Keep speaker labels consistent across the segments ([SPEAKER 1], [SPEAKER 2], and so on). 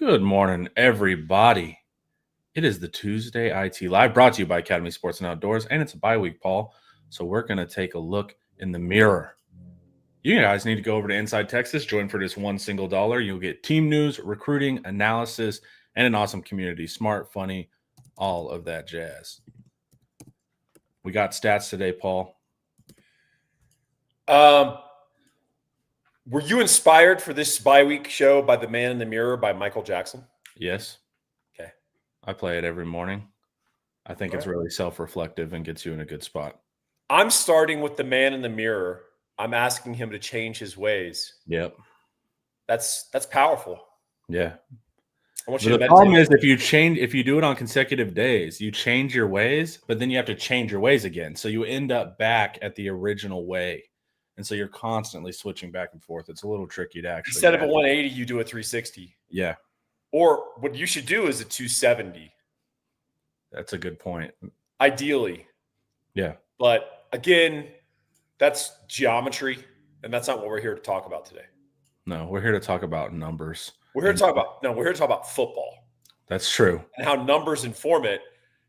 [SPEAKER 1] Good morning, everybody. It is the Tuesday IT Live brought to you by Academy Sports and Outdoors, and it's a bye week, Paul. So we're going to take a look in the mirror. You guys need to go over to Inside Texas, join for just $1. You'll get team news, recruiting, analysis, and an awesome community. Smart, funny, all of that jazz. We got stats today, Paul.
[SPEAKER 2] Were you inspired for this bye week show by The Man in the Mirror by Michael Jackson?
[SPEAKER 1] Yes.
[SPEAKER 2] Okay.
[SPEAKER 1] I play it every morning. I think it's really self-reflective and gets you in a good spot.
[SPEAKER 2] I'm starting with The Man in the Mirror. I'm asking him to change his ways.
[SPEAKER 1] Yep.
[SPEAKER 2] That's powerful.
[SPEAKER 1] Yeah.
[SPEAKER 2] I want you
[SPEAKER 1] The
[SPEAKER 2] to
[SPEAKER 1] problem is if you do it on consecutive days, you change your ways, but then you have to change your ways again. So you end up back at the original way. And so you're constantly switching back and forth. It's a little tricky to actually.
[SPEAKER 2] Instead of a 180, you do a 360.
[SPEAKER 1] Yeah.
[SPEAKER 2] Or what you should do is a 270.
[SPEAKER 1] That's a good point.
[SPEAKER 2] Ideally.
[SPEAKER 1] Yeah.
[SPEAKER 2] But again, that's geometry, and that's not what we're here to talk about today.
[SPEAKER 1] No, we're here to talk about numbers.
[SPEAKER 2] We're here to talk about football.
[SPEAKER 1] That's true.
[SPEAKER 2] And how numbers inform it.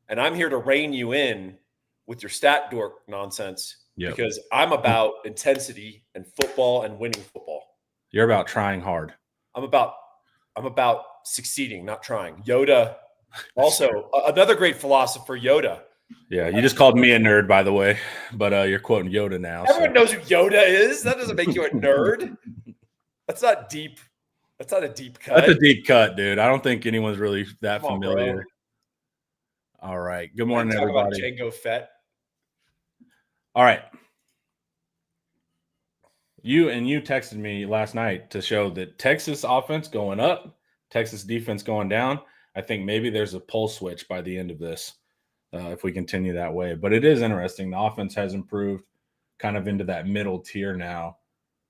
[SPEAKER 2] And I'm here to rein you in with your stat dork nonsense.
[SPEAKER 1] Yep.
[SPEAKER 2] Because I'm about intensity and football and winning football.
[SPEAKER 1] You're about trying hard.
[SPEAKER 2] I'm about succeeding, not trying. Yoda, also another great philosopher, Yoda.
[SPEAKER 1] Yeah, you just called me a nerd, by the way, but you're quoting Yoda now.
[SPEAKER 2] Everyone knows who Yoda is. That doesn't make you a nerd. That's not deep. That's not a deep cut.
[SPEAKER 1] That's a deep cut, dude. I don't think anyone's really that familiar. All right. Good morning, everybody.
[SPEAKER 2] Django Fett.
[SPEAKER 1] All right. You texted me last night to show that Texas offense going up, Texas defense going down. I think maybe there's a pole switch by the end of this if we continue that way. But it is interesting. The offense has improved kind of into that middle tier now.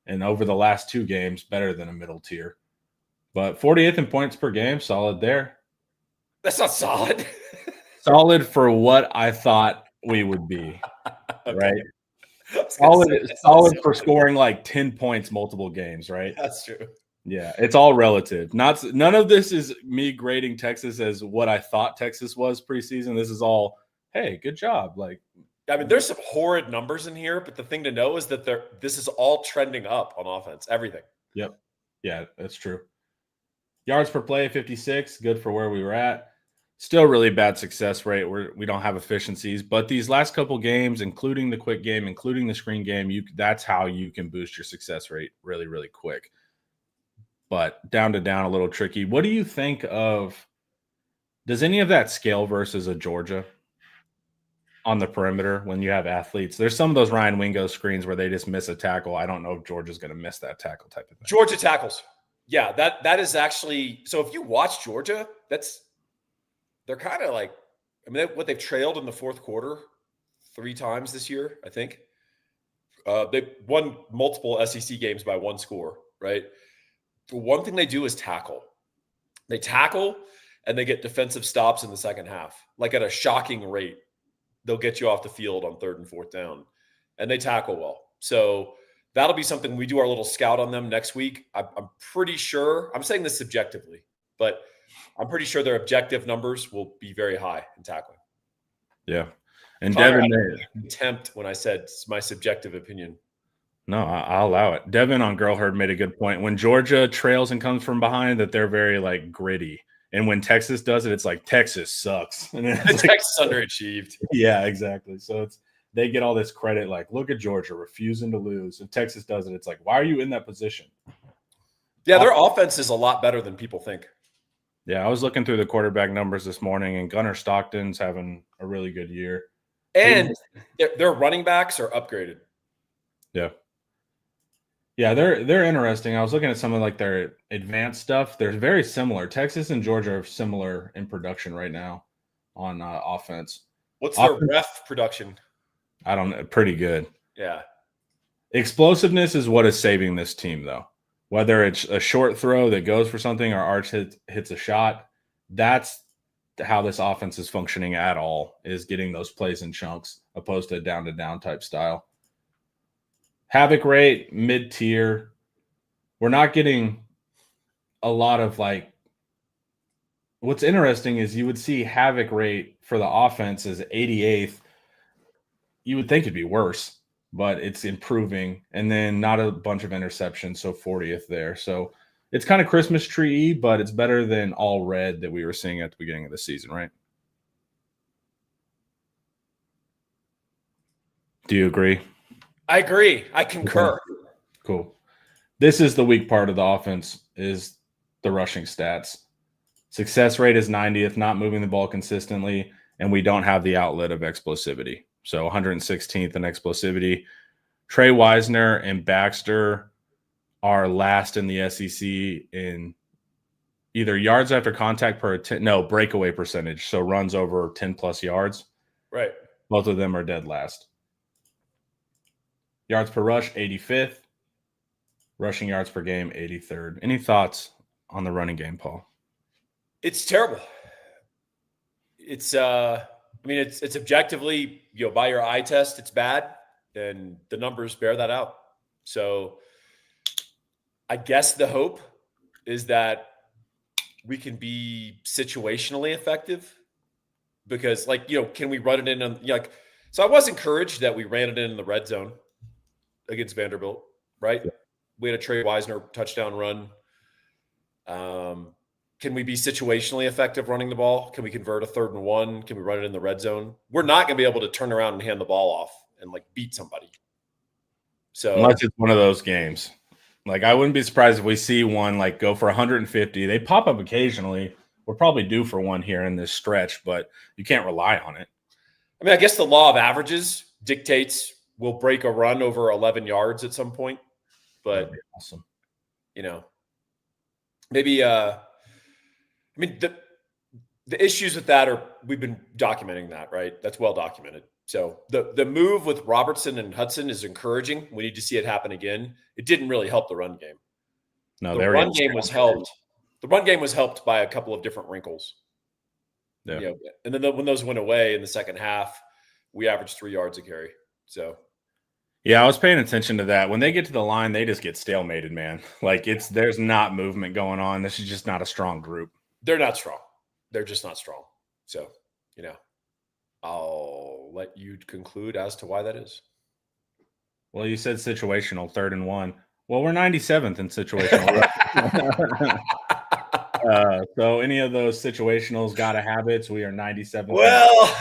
[SPEAKER 1] And over the last two games, better than a middle tier. But 48th in points per game, solid there.
[SPEAKER 2] That's not solid.
[SPEAKER 1] Solid for what I thought we would be.
[SPEAKER 2] Okay.
[SPEAKER 1] Right? Solid for scoring like 10 points multiple games, right?
[SPEAKER 2] That's true.
[SPEAKER 1] Yeah, it's all relative. None of this is me grading Texas as what I thought Texas was preseason. This is all, hey, good job. Like,
[SPEAKER 2] I mean, there's some horrid numbers in here, but the thing to know is that this is all trending up on offense. Everything.
[SPEAKER 1] Yep. Yeah, that's true. Yards per play, 56, good for where we were at. Still really bad success rate. We don't have efficiencies, but these last couple games, including the quick game, including the screen game, that's how you can boost your success rate really, really quick. But down a little tricky. What do you think of? Does any of that scale versus a Georgia on the perimeter when you have athletes? There's some of those Ryan Wingo screens where they just miss a tackle. I don't know if Georgia's going to miss that tackle type of thing.
[SPEAKER 2] Georgia tackles. Yeah, that is actually – so if you watch Georgia, they're kind of like – I mean, they've trailed in the fourth quarter 3 times this year, I think. They won multiple SEC games by 1 score, right? The one thing they do is tackle. They tackle and they get defensive stops in the second half, like at a shocking rate. They'll get you off the field on 3rd and 4th down, and they tackle well. So that'll be something we do our little scout on them next week. I'm pretty sure – I'm saying this subjectively, but I'm pretty sure their objective numbers will be very high in tackling.
[SPEAKER 1] Yeah. And Devin –
[SPEAKER 2] contempt when I said it's my subjective opinion.
[SPEAKER 1] No, I'll allow it. Devin on Girl Herd made a good point. When Georgia trails and comes from behind, that they're very like gritty. And when Texas does it, it's like Texas sucks. And
[SPEAKER 2] Texas underachieved.
[SPEAKER 1] Yeah, exactly. So they get all this credit. Like, look at Georgia refusing to lose. If Texas does it, it's like, why are you in that position?
[SPEAKER 2] Yeah, their offense is a lot better than people think.
[SPEAKER 1] Yeah, I was looking through the quarterback numbers this morning, and Gunnar Stockton's having a really good year.
[SPEAKER 2] And their running backs are upgraded.
[SPEAKER 1] Yeah. Yeah, they're interesting. I was looking at some of like their advanced stuff. They're very similar. Texas and Georgia are similar in production right now on offense.
[SPEAKER 2] What's their ref production?
[SPEAKER 1] I don't know. Pretty good.
[SPEAKER 2] Yeah.
[SPEAKER 1] Explosiveness is what is saving this team, though. Whether it's a short throw that goes for something or Arch hits a shot, that's how this offense is functioning at all, is getting those plays in chunks opposed to a down-to-down type style. Havoc rate, mid-tier. We're not getting a lot of like what's interesting is you would see havoc rate for the offense is 88th. You would think it'd be worse, but it's improving. And then not a bunch of interceptions, so 40th there. So it's kind of Christmas tree, but it's better than all red that we were seeing at the beginning of the season, right? Do you agree?
[SPEAKER 2] I agree. I concur.
[SPEAKER 1] Okay. Cool. This is the weak part of the offense is the rushing stats. Success rate is 90th, not moving the ball consistently, and we don't have the outlet of explosivity. So 116th in explosivity. Trey Wisner and Baxter are last in the SEC in either yards after contact per breakaway percentage. So runs over 10 plus yards.
[SPEAKER 2] Right.
[SPEAKER 1] Both of them are dead last. Yards per rush, 85th. Rushing yards per game, 83rd. Any thoughts on the running game, Paul?
[SPEAKER 2] It's terrible. It's it's objectively, by your eye test, it's bad, and the numbers bear that out. So I guess the hope is that we can be situationally effective because, can we run it in? So I was encouraged that we ran it in the red zone against Vanderbilt, right? Yeah. We had a Trey Wisner touchdown run. Can we be situationally effective running the ball? Can we convert a 3rd and 1? Can we run it in the red zone? We're not going to be able to turn around and hand the ball off and beat somebody. So
[SPEAKER 1] unless it's one of those games. I wouldn't be surprised if we see one go for 150. They pop up occasionally. We're probably due for one here in this stretch, but you can't rely on it.
[SPEAKER 2] I mean, I guess the law of averages dictates we'll break a run over 11 yards at some point. But
[SPEAKER 1] awesome.
[SPEAKER 2] Maybe the issues with that are we've been documenting that, right? That's well documented. So the move with Robertson and Hudson is encouraging. We need to see it happen again. It didn't really help the run game.
[SPEAKER 1] No,
[SPEAKER 2] the run game was helped. The run game was helped by a couple of different wrinkles.
[SPEAKER 1] Yeah.
[SPEAKER 2] And then when those went away in the second half, we averaged 3 yards a carry. So
[SPEAKER 1] yeah, I was paying attention to that. When they get to the line, they just get stalemated, man. There's not movement going on. This is just not a strong group.
[SPEAKER 2] They're not strong. They're just not strong. So, I'll let you conclude as to why that is.
[SPEAKER 1] Well, you said situational, 3rd and 1. Well, we're 97th in situational. So any of those situationals got to have it. So we are 97th.
[SPEAKER 2] Well,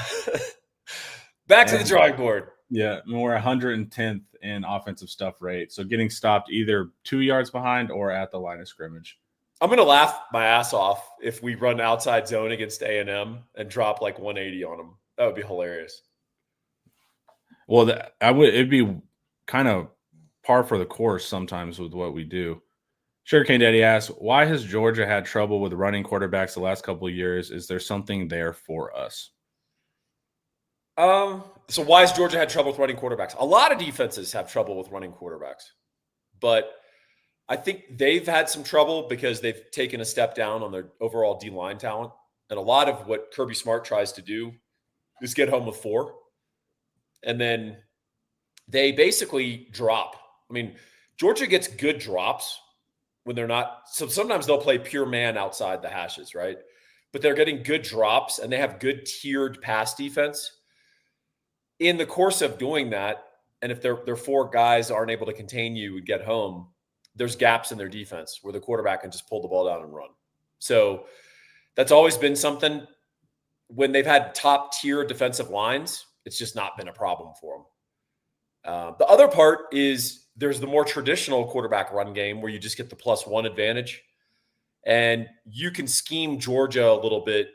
[SPEAKER 2] back to the drawing board.
[SPEAKER 1] Yeah, and we're 110th in offensive stuff rate. So getting stopped either 2 yards behind or at the line of scrimmage.
[SPEAKER 2] I'm going to laugh my ass off if we run outside zone against A&M and drop 180 on them. That would be hilarious.
[SPEAKER 1] Well, it'd be kind of par for the course sometimes with what we do. Sugarcane Daddy asks, why has Georgia had trouble with running quarterbacks the last couple of years? Is there something there for us?
[SPEAKER 2] So why has Georgia had trouble with running quarterbacks? A lot of defenses have trouble with running quarterbacks, but I think they've had some trouble because they've taken a step down on their overall D-line talent. And a lot of what Kirby Smart tries to do is get home with 4. And then they basically drop. I mean, Georgia gets good drops when they're not. So sometimes they'll play pure man outside the hashes, right? But they're getting good drops and they have good tiered pass defense. In the course of doing that, and if their 4 guys aren't able to contain you and get home, there's gaps in their defense where the quarterback can just pull the ball down and run. So that's always been something. When they've had top tier defensive lines, it's just not been a problem for them. The other part is there's the more traditional quarterback run game where you just get the +1 advantage. And you can scheme Georgia a little bit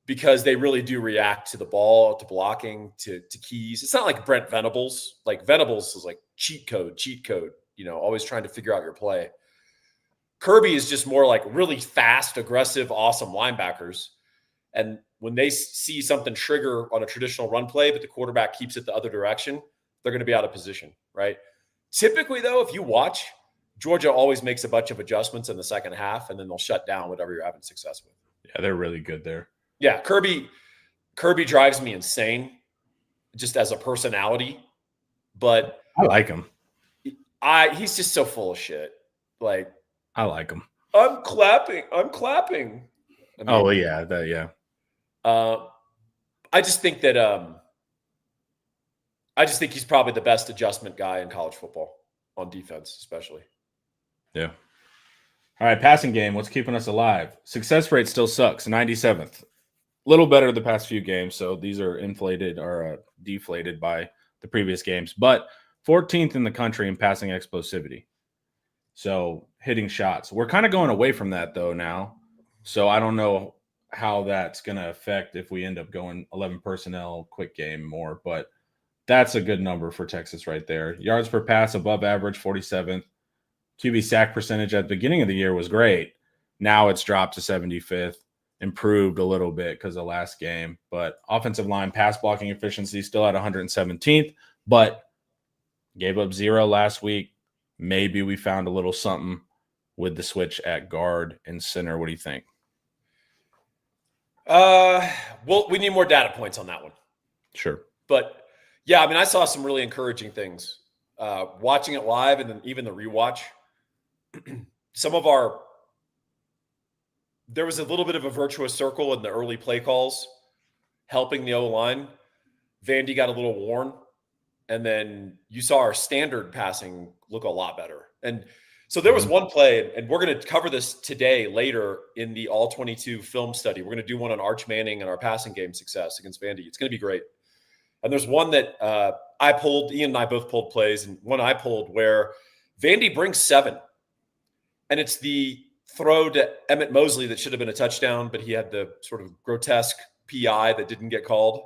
[SPEAKER 2] because they really do react to the ball, to blocking, to keys. It's not like Brent Venables. Venables is cheat code, always trying to figure out your play. Kirby is just more really fast, aggressive, awesome linebackers. And when they see something trigger on a traditional run play, but the quarterback keeps it the other direction, they're going to be out of position, right? Typically, though, if you watch, Georgia always makes a bunch of adjustments in the second half, and then they'll shut down whatever you're having success with.
[SPEAKER 1] Yeah, they're really good there.
[SPEAKER 2] Yeah, Kirby drives me insane just as a personality, but
[SPEAKER 1] I like him.
[SPEAKER 2] He's just so full of shit.
[SPEAKER 1] I like him.
[SPEAKER 2] I'm clapping. I mean,
[SPEAKER 1] Oh yeah, yeah.
[SPEAKER 2] I just think that I just think he's probably the best adjustment guy in college football on defense, especially.
[SPEAKER 1] Yeah. All right, passing game. What's keeping us alive? Success rate still sucks. 97th. Little better the past few games, so these are inflated or deflated by the previous games, but 14th in the country in passing explosivity. So hitting shots. We're kind of going away from that though now. So I don't know how that's going to affect if we end up going 11 personnel quick game more, but that's a good number for Texas right there. Yards per pass above average, 47th. QB sack percentage at the beginning of the year was great. Now it's dropped to 75th. Improved a little bit because of last game, but offensive line pass blocking efficiency still at 117th, but gave up 0 last week. Maybe we found a little something with the switch at guard and center. What do you think?
[SPEAKER 2] Well, we need more data points on that one.
[SPEAKER 1] Sure.
[SPEAKER 2] But yeah, I mean, I saw some really encouraging things watching it live and then even the rewatch. There was a little bit of a virtuous circle in the early play calls, helping the O-line. Vandy got a little worn, and then you saw our standard passing look a lot better. And so there was one play, and we're going to cover this today later in the All-22 film study. We're going to do one on Arch Manning and our passing game success against Vandy. It's going to be great. And there's one that I pulled. Ian and I both pulled plays, and one I pulled where Vandy brings 7. And it's the throw to Emmett Mosley that should have been a touchdown, but he had the sort of grotesque PI that didn't get called.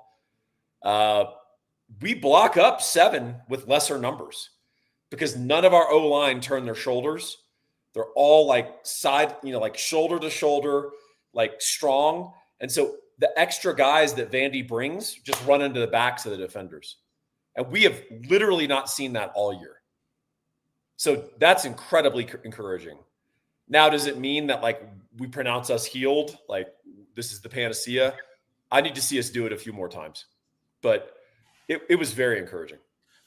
[SPEAKER 2] We block up 7 with lesser numbers because none of our O-line turn their shoulders. They're all like side, like shoulder to shoulder, like strong. And so the extra guys that Vandy brings just run into the backs of the defenders. And we have literally not seen that all year. So that's incredibly encouraging. Now, does it mean that like we pronounce us healed? Like this is the panacea? I need to see us do it a few more times. But it was very encouraging.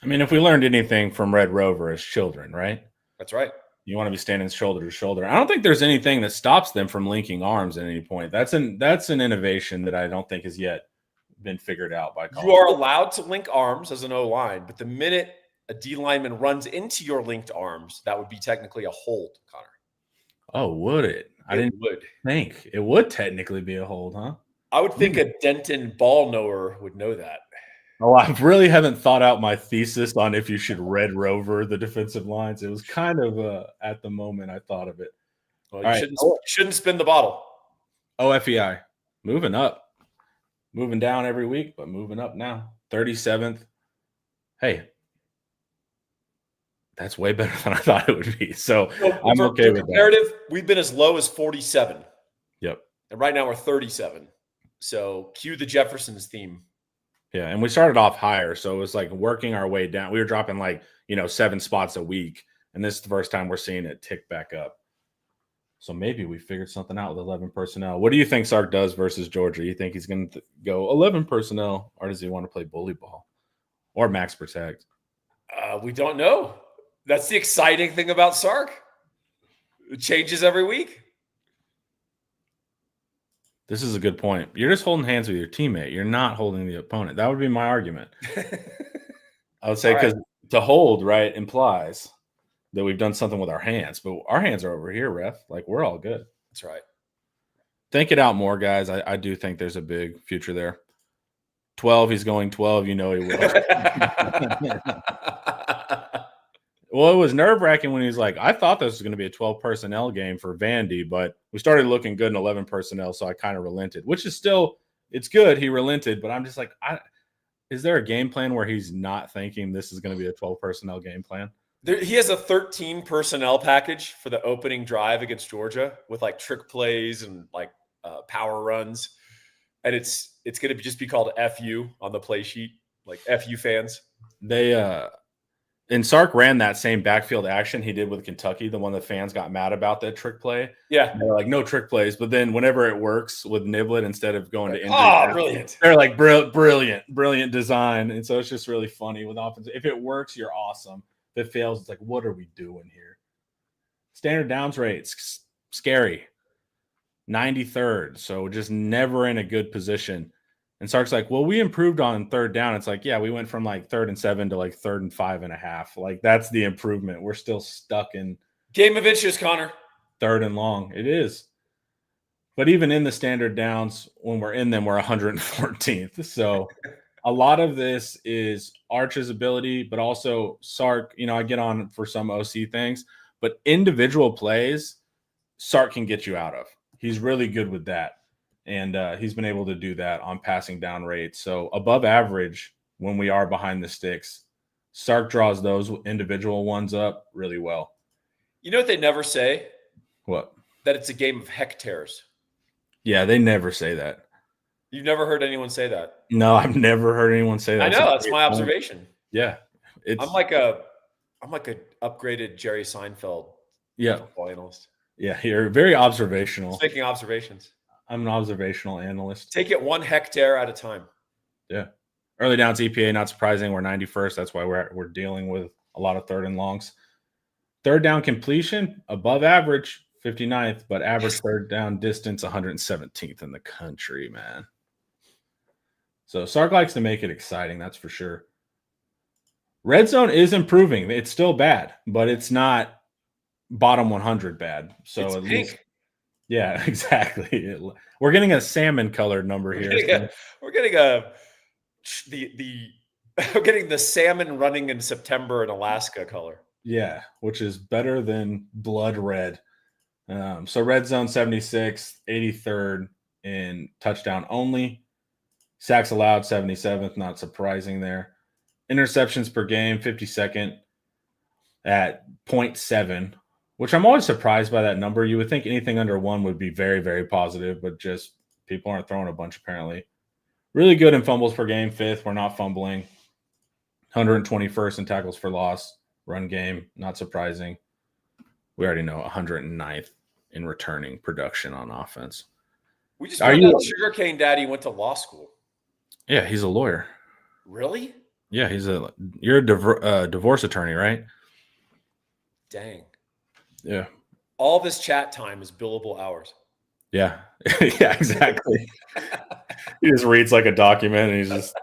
[SPEAKER 1] I mean, if we learned anything from Red Rover as children, right?
[SPEAKER 2] That's right.
[SPEAKER 1] You want to be standing shoulder to shoulder. I don't think there's anything that stops them from linking arms at any point. That's an innovation that I don't think has yet been figured out by college.
[SPEAKER 2] You are allowed to link arms as an O-line, but the minute a D lineman runs into your linked arms, that would be technically a hold, Connor.
[SPEAKER 1] Oh, would it? I didn't think it would technically be a hold, huh?
[SPEAKER 2] I would think a Denton ball knower would know that.
[SPEAKER 1] Oh, I really haven't thought out my thesis on if you should Red Rover the defensive lines. It was kind of at the moment I thought of it.
[SPEAKER 2] Well, you shouldn't spin the bottle.
[SPEAKER 1] OFEI, moving up. Moving down every week, but moving up now. 37th. Hey, that's way better than I thought it would be. So I'm okay with that.
[SPEAKER 2] We've been as low as 47.
[SPEAKER 1] Yep.
[SPEAKER 2] And right now we're 37. So cue the Jeffersons theme.
[SPEAKER 1] Yeah, and we started off higher, so it was like working our way down. We were dropping like 7 spots a week, and this is the first time we're seeing it tick back up. So maybe we figured something out with 11 personnel. What do you think Sark does versus Georgia? You think he's going to go 11 personnel, or does he want to play bully ball or max protect?
[SPEAKER 2] We don't know. That's the exciting thing about Sark. It changes every week.
[SPEAKER 1] This is a good point. You're just holding hands with your teammate. You're not holding the opponent. That would be my argument. I would say because to hold, right, implies that we've done something with our hands. But our hands are over here, ref. Like, we're all good.
[SPEAKER 2] That's right.
[SPEAKER 1] Think it out more, guys. I do think there's a big future there. 12, he's going 12. You know he will. Well, it was nerve-wracking when he's like, I thought this was going to be a 12 personnel game for Vandy, but we started looking good in 11 personnel, so I kind of relented, which is still – it's good he relented, but I'm just like, is there a game plan where he's not thinking this is going to be a 12 personnel game plan?
[SPEAKER 2] He has a 13 personnel package for the opening drive against Georgia with like trick plays and like power runs, and it's going to just be called FU on the play sheet, like FU fans.
[SPEAKER 1] And Sark ran that same backfield action he did with Kentucky, the one that fans got mad about, that trick play.
[SPEAKER 2] Yeah.
[SPEAKER 1] And they're like, no trick plays. But then whenever it works with Niblett, instead of going to injury,
[SPEAKER 2] brilliant.
[SPEAKER 1] They're like, brilliant design. And so it's just really funny with offense. If it works, you're awesome. If it fails, it's like, what are we doing here? Standard downs rates, scary. 93rd. So just never in a good position. And Sark's like, well, we improved on third down. It's like, yeah, we went from like 3rd and 7 to like 3rd and 5.5. Like that's the improvement. We're still stuck in
[SPEAKER 2] game of inches, Connor.
[SPEAKER 1] 3rd and long. It is. But even in the standard downs, when we're in them, we're 114th. So a lot of this is Arch's ability, but also Sark. I get on for some OC things, but individual plays, Sark can get you out of. He's really good with that. And he's been able to do that on passing down rates. So above average when we are behind the sticks. Sark draws those individual ones up really well.
[SPEAKER 2] You know what they never say?
[SPEAKER 1] What?
[SPEAKER 2] That it's a game of hectares.
[SPEAKER 1] Yeah, they never say that.
[SPEAKER 2] You've never heard anyone say that?
[SPEAKER 1] No, I've never heard anyone say that.
[SPEAKER 2] I know, that's my observation.
[SPEAKER 1] Yeah.
[SPEAKER 2] I'm like a upgraded Jerry Seinfeld football analyst.
[SPEAKER 1] Yeah, you're very observational.
[SPEAKER 2] Just making observations.
[SPEAKER 1] I'm an observational analyst.
[SPEAKER 2] Take it 1 hectare at a time.
[SPEAKER 1] Yeah. Early downs EPA, not surprising. We're 91st. That's why we're dealing with a lot of 3rd and longs. Third down completion, above average, 59th, but average third down distance, 117th in the country, man. So Sark likes to make it exciting, that's for sure. Red zone is improving. It's still bad, but it's not bottom 100 bad. So
[SPEAKER 2] it's
[SPEAKER 1] at
[SPEAKER 2] pink.
[SPEAKER 1] least, yeah, exactly. We're getting a salmon colored number here.
[SPEAKER 2] We're getting we're getting the salmon running in September in Alaska color.
[SPEAKER 1] Yeah, which is better than blood red. So red zone 76th, 83rd in touchdown only. Sacks allowed 77th, not surprising there. Interceptions per game, 52nd at 0.7, which I'm always surprised by that number. You would think anything under 1 would be very, very positive, but just people aren't throwing a bunch apparently. Really good in fumbles per game, 5th. We're not fumbling. 121st in tackles for loss. Run game, not surprising. We already know 109th in returning production on offense.
[SPEAKER 2] We just found out Sugarcane Daddy went to law school.
[SPEAKER 1] Yeah, he's a lawyer.
[SPEAKER 2] Really?
[SPEAKER 1] Yeah, you're a divorce attorney, right?
[SPEAKER 2] Dang.
[SPEAKER 1] Yeah.
[SPEAKER 2] All this chat time is billable hours.
[SPEAKER 1] Yeah. Yeah, exactly. He just reads like a document and he's just,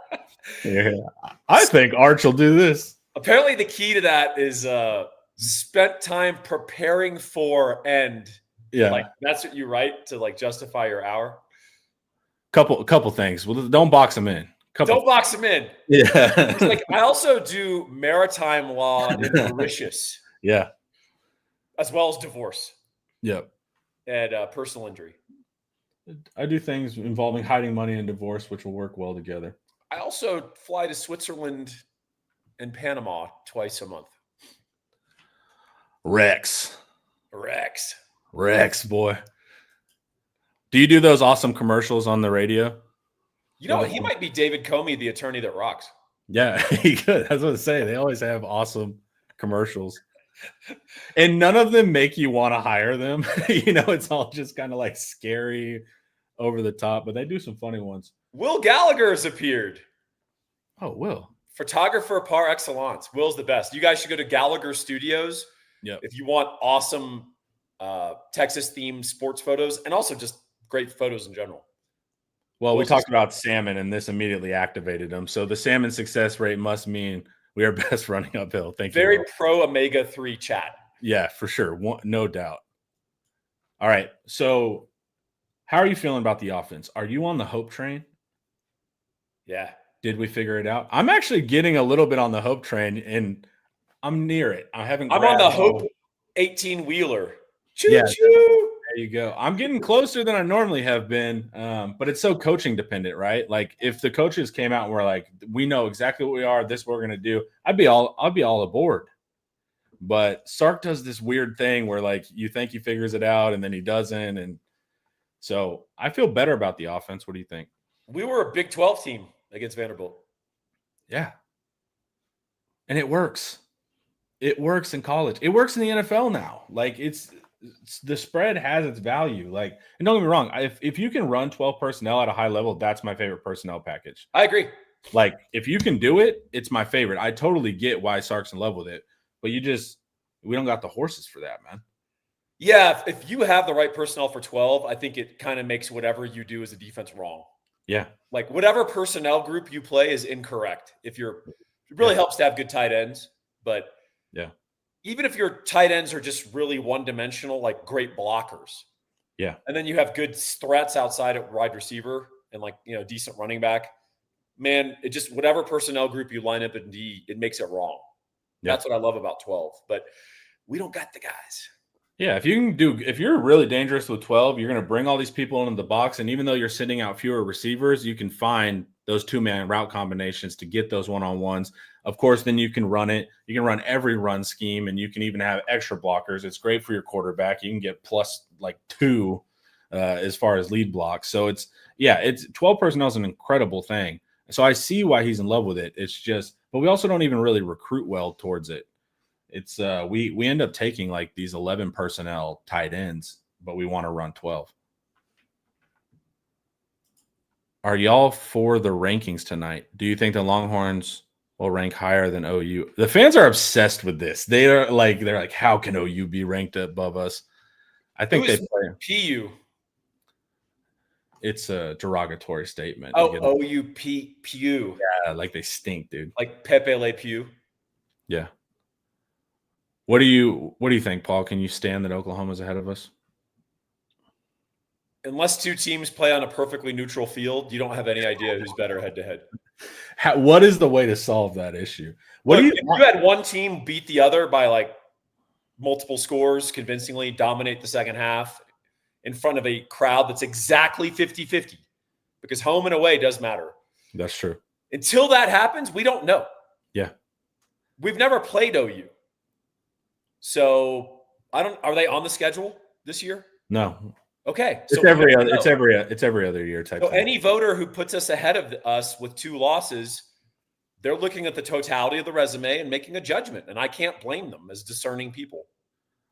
[SPEAKER 1] yeah. I think Arch will do this.
[SPEAKER 2] Apparently the key to that is spent time preparing for and like that's what you write to like justify your hour.
[SPEAKER 1] Couple things. Well, don't box them in.
[SPEAKER 2] Don't box them in.
[SPEAKER 1] Yeah.
[SPEAKER 2] Like I also do maritime law in Mauritius.
[SPEAKER 1] Yeah.
[SPEAKER 2] As well as divorce.
[SPEAKER 1] Yep.
[SPEAKER 2] And personal injury.
[SPEAKER 1] I do things involving hiding money and divorce, which will work well together.
[SPEAKER 2] I also fly to Switzerland and Panama twice a month.
[SPEAKER 1] Rex, boy. Do you do those awesome commercials on the radio?
[SPEAKER 2] You know, he might be David Comey, the attorney that rocks.
[SPEAKER 1] Yeah, he could. I was going to say, they always have awesome commercials. And none of them make you want to hire them. It's all just kind of like scary, over the top, but they do some funny ones.
[SPEAKER 2] Will Gallagher has appeared.
[SPEAKER 1] Oh, Will.
[SPEAKER 2] Photographer par excellence. Will's the best. You guys should go to Gallagher Studios.
[SPEAKER 1] Yep.
[SPEAKER 2] If you want awesome Texas-themed sports photos and also just great photos in general.
[SPEAKER 1] Well, we talked about salmon, and this immediately activated them. So the salmon success rate must mean we are best running uphill. Thank you.
[SPEAKER 2] Very pro omega-3 chat.
[SPEAKER 1] Yeah, for sure. No doubt. All right. So how are you feeling about the offense? Are you on the hope train?
[SPEAKER 2] Yeah.
[SPEAKER 1] Did we figure it out? I'm actually getting a little bit on the hope train, and I'm near it. I'm
[SPEAKER 2] on the hope 18-wheeler.
[SPEAKER 1] Choo-choo. There you go. I'm getting closer than I normally have been, but it's so coaching dependent, right? Like if the coaches came out and were like, we know exactly what we are, this is what we're going to do, I'll be all aboard. But Sark does this weird thing where like you think he figures it out and then he doesn't. And so I feel better about the offense. What do you think?
[SPEAKER 2] We were a Big 12 team against Vanderbilt.
[SPEAKER 1] Yeah. And it works. It works in college. It works in the NFL now. Like it's the spread has its value. Like, and don't get me wrong, if you can run 12 personnel at a high level, that's my favorite personnel package.
[SPEAKER 2] I agree.
[SPEAKER 1] Like, if you can do it, it's my favorite. I totally get why Sark's in love with it, but we don't got the horses for that, man.
[SPEAKER 2] Yeah, if you have the right personnel for 12, I think it kind of makes whatever you do as a defense wrong.
[SPEAKER 1] Yeah.
[SPEAKER 2] Like whatever personnel group you play is incorrect. It really
[SPEAKER 1] Yeah.
[SPEAKER 2] helps to have good tight ends, but
[SPEAKER 1] Yeah.
[SPEAKER 2] even if your tight ends are just really one-dimensional, like great blockers,
[SPEAKER 1] Yeah.
[SPEAKER 2] and then you have good threats outside at wide receiver and like, decent running back, man, it just whatever personnel group you line up in D, it makes it wrong.
[SPEAKER 1] Yeah.
[SPEAKER 2] That's what I love about 12. But we don't got the guys.
[SPEAKER 1] Yeah, if you're really dangerous with 12, you're going to bring all these people into the box. And even though you're sending out fewer receivers, you can find those 2-man route combinations to get those one-on-ones. Of course, then you can run it. You can run every run scheme, and you can even have extra blockers. It's great for your quarterback. You can get plus like 2 as far as lead blocks. So it's 12 personnel is an incredible thing. So I see why he's in love with it. It's just, but we also don't even really recruit well towards it. It's we end up taking like these 11 personnel tight ends, but we want to run 12. Are y'all for the rankings tonight? Do you think the Longhorns will rank higher than OU? The fans are obsessed with this. They're like, how can OU be ranked above us? I think they play.
[SPEAKER 2] PU.
[SPEAKER 1] It's a derogatory statement.
[SPEAKER 2] Oh, Pew.
[SPEAKER 1] Yeah, like they stink, dude.
[SPEAKER 2] Like Pepe Le Pew.
[SPEAKER 1] Yeah. What do you think, Paul? Can you stand that Oklahoma's ahead of us?
[SPEAKER 2] Unless two teams play on a perfectly neutral field, you don't have any idea who's better head to head.
[SPEAKER 1] What is the way to solve that issue?
[SPEAKER 2] If you had one team beat the other by like multiple scores convincingly, dominate the second half in front of a crowd that's exactly 50-50, because home and away does matter.
[SPEAKER 1] That's true.
[SPEAKER 2] Until that happens, we don't know.
[SPEAKER 1] Yeah.
[SPEAKER 2] We've never played OU. So are they on the schedule this year?
[SPEAKER 1] No.
[SPEAKER 2] Okay.
[SPEAKER 1] So it's every other year type
[SPEAKER 2] so
[SPEAKER 1] thing.
[SPEAKER 2] Any voter who puts us ahead of us with 2 losses, they're looking at the totality of the resume and making a judgment. And I can't blame them as discerning people.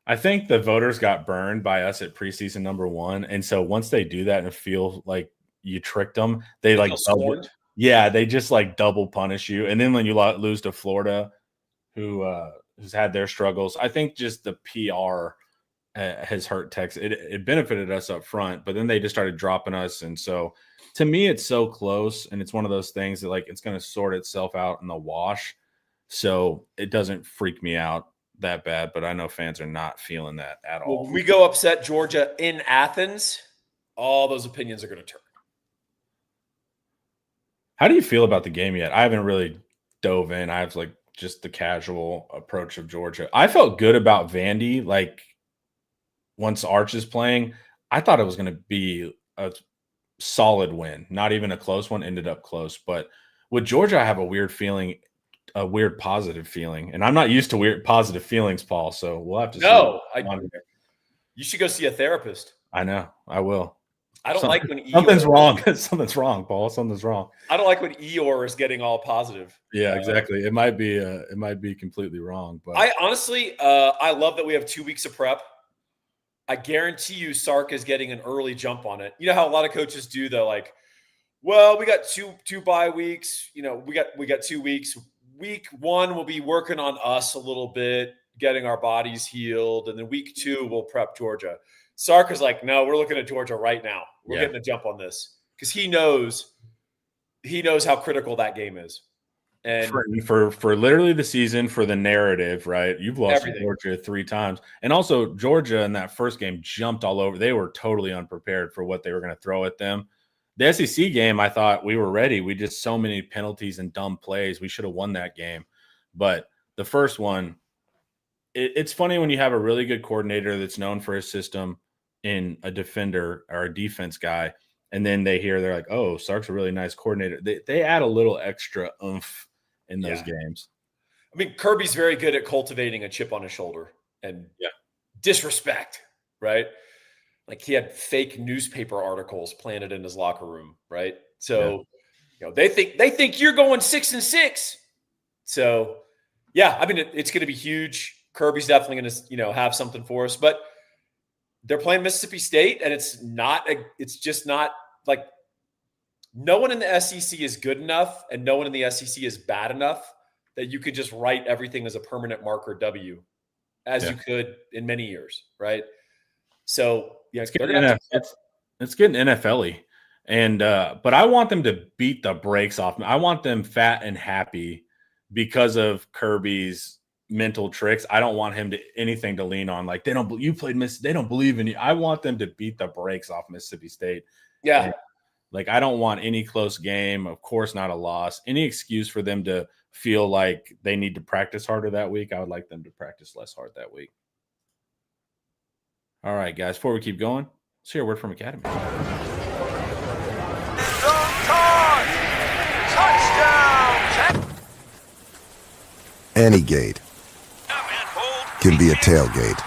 [SPEAKER 1] I think the voters got burned by us at preseason number 1. And so once they do that and feel like you tricked them, they like they just like double punish you. And then when you lose to Florida, who's had their struggles, I think just the PR has hurt Texas. It benefited us up front, but then they just started dropping us. And so to me, it's so close. And it's one of those things that like, it's going to sort itself out in the wash. So it doesn't freak me out that bad, but I know fans are not feeling that at all.
[SPEAKER 2] When we go upset Georgia in Athens, all those opinions are going to turn.
[SPEAKER 1] How do you feel about the game yet? I haven't really dove in. I have like just the casual approach of Georgia. I felt good about Vandy. Like once Arch is playing, I thought it was going to be a solid win. Not even a close one, ended up close. But with Georgia, I have a weird positive feeling. And I'm not used to weird positive feelings, Paul. So we'll have to see.
[SPEAKER 2] You should go see a therapist.
[SPEAKER 1] I know. I will.
[SPEAKER 2] I don't like when
[SPEAKER 1] something's wrong. Something's wrong, Paul. Something's wrong.
[SPEAKER 2] I don't like when Eeyore is getting all positive.
[SPEAKER 1] Yeah, exactly. It might be completely wrong. But
[SPEAKER 2] I honestly, I love that we have 2 weeks of prep. I guarantee you Sark is getting an early jump on it. You know how a lot of coaches do though, like, well, we got two bye weeks. We got 2 weeks. Week 1 will be working on us a little bit, getting our bodies healed, and then week 2 we'll prep Georgia. Sark is like, no, we're looking at Georgia right now. We're getting a jump on this because he knows how critical that game is. And
[SPEAKER 1] for literally the season, for the narrative, right? You've lost to Georgia 3 times. And also Georgia in that first game jumped all over. They were totally unprepared for what they were going to throw at them. The SEC game, I thought we were ready. We just so many penalties and dumb plays. We should have won that game. But the first one, it's funny when you have a really good coordinator that's known for his system in a defender or a defense guy, and then they're like, oh, Sark's a really nice coordinator. They add a little extra oomph in those games.
[SPEAKER 2] I mean, Kirby's very good at cultivating a chip on his shoulder and disrespect, right? Like he had fake newspaper articles planted in his locker room, right? So, they think you're going 6-6. So, I mean, it's going to be huge. Kirby's definitely going to, have something for us, but they're playing Mississippi State, and it's just not like no one in the SEC is good enough, and no one in the SEC is bad enough that you could just write everything as a permanent marker W, as you could in many years, right? So yeah,
[SPEAKER 1] It's
[SPEAKER 2] they're
[SPEAKER 1] getting
[SPEAKER 2] gonna have to.
[SPEAKER 1] it's getting NFL-y. And but I want them to beat the brakes off me. I want them fat and happy because of Kirby's mental tricks. I don't want him to anything to lean on. Like they don't you played Miss, they don't believe in you. I want them to beat the brakes off Mississippi State.
[SPEAKER 2] Yeah.
[SPEAKER 1] And, like I don't want any close game, of course not a loss. Any excuse for them to feel like they need to practice harder that week. I would like them to practice less hard that week. All right, guys, before we keep going, let's hear a word from Academy.
[SPEAKER 3] Any gate can be a tailgate.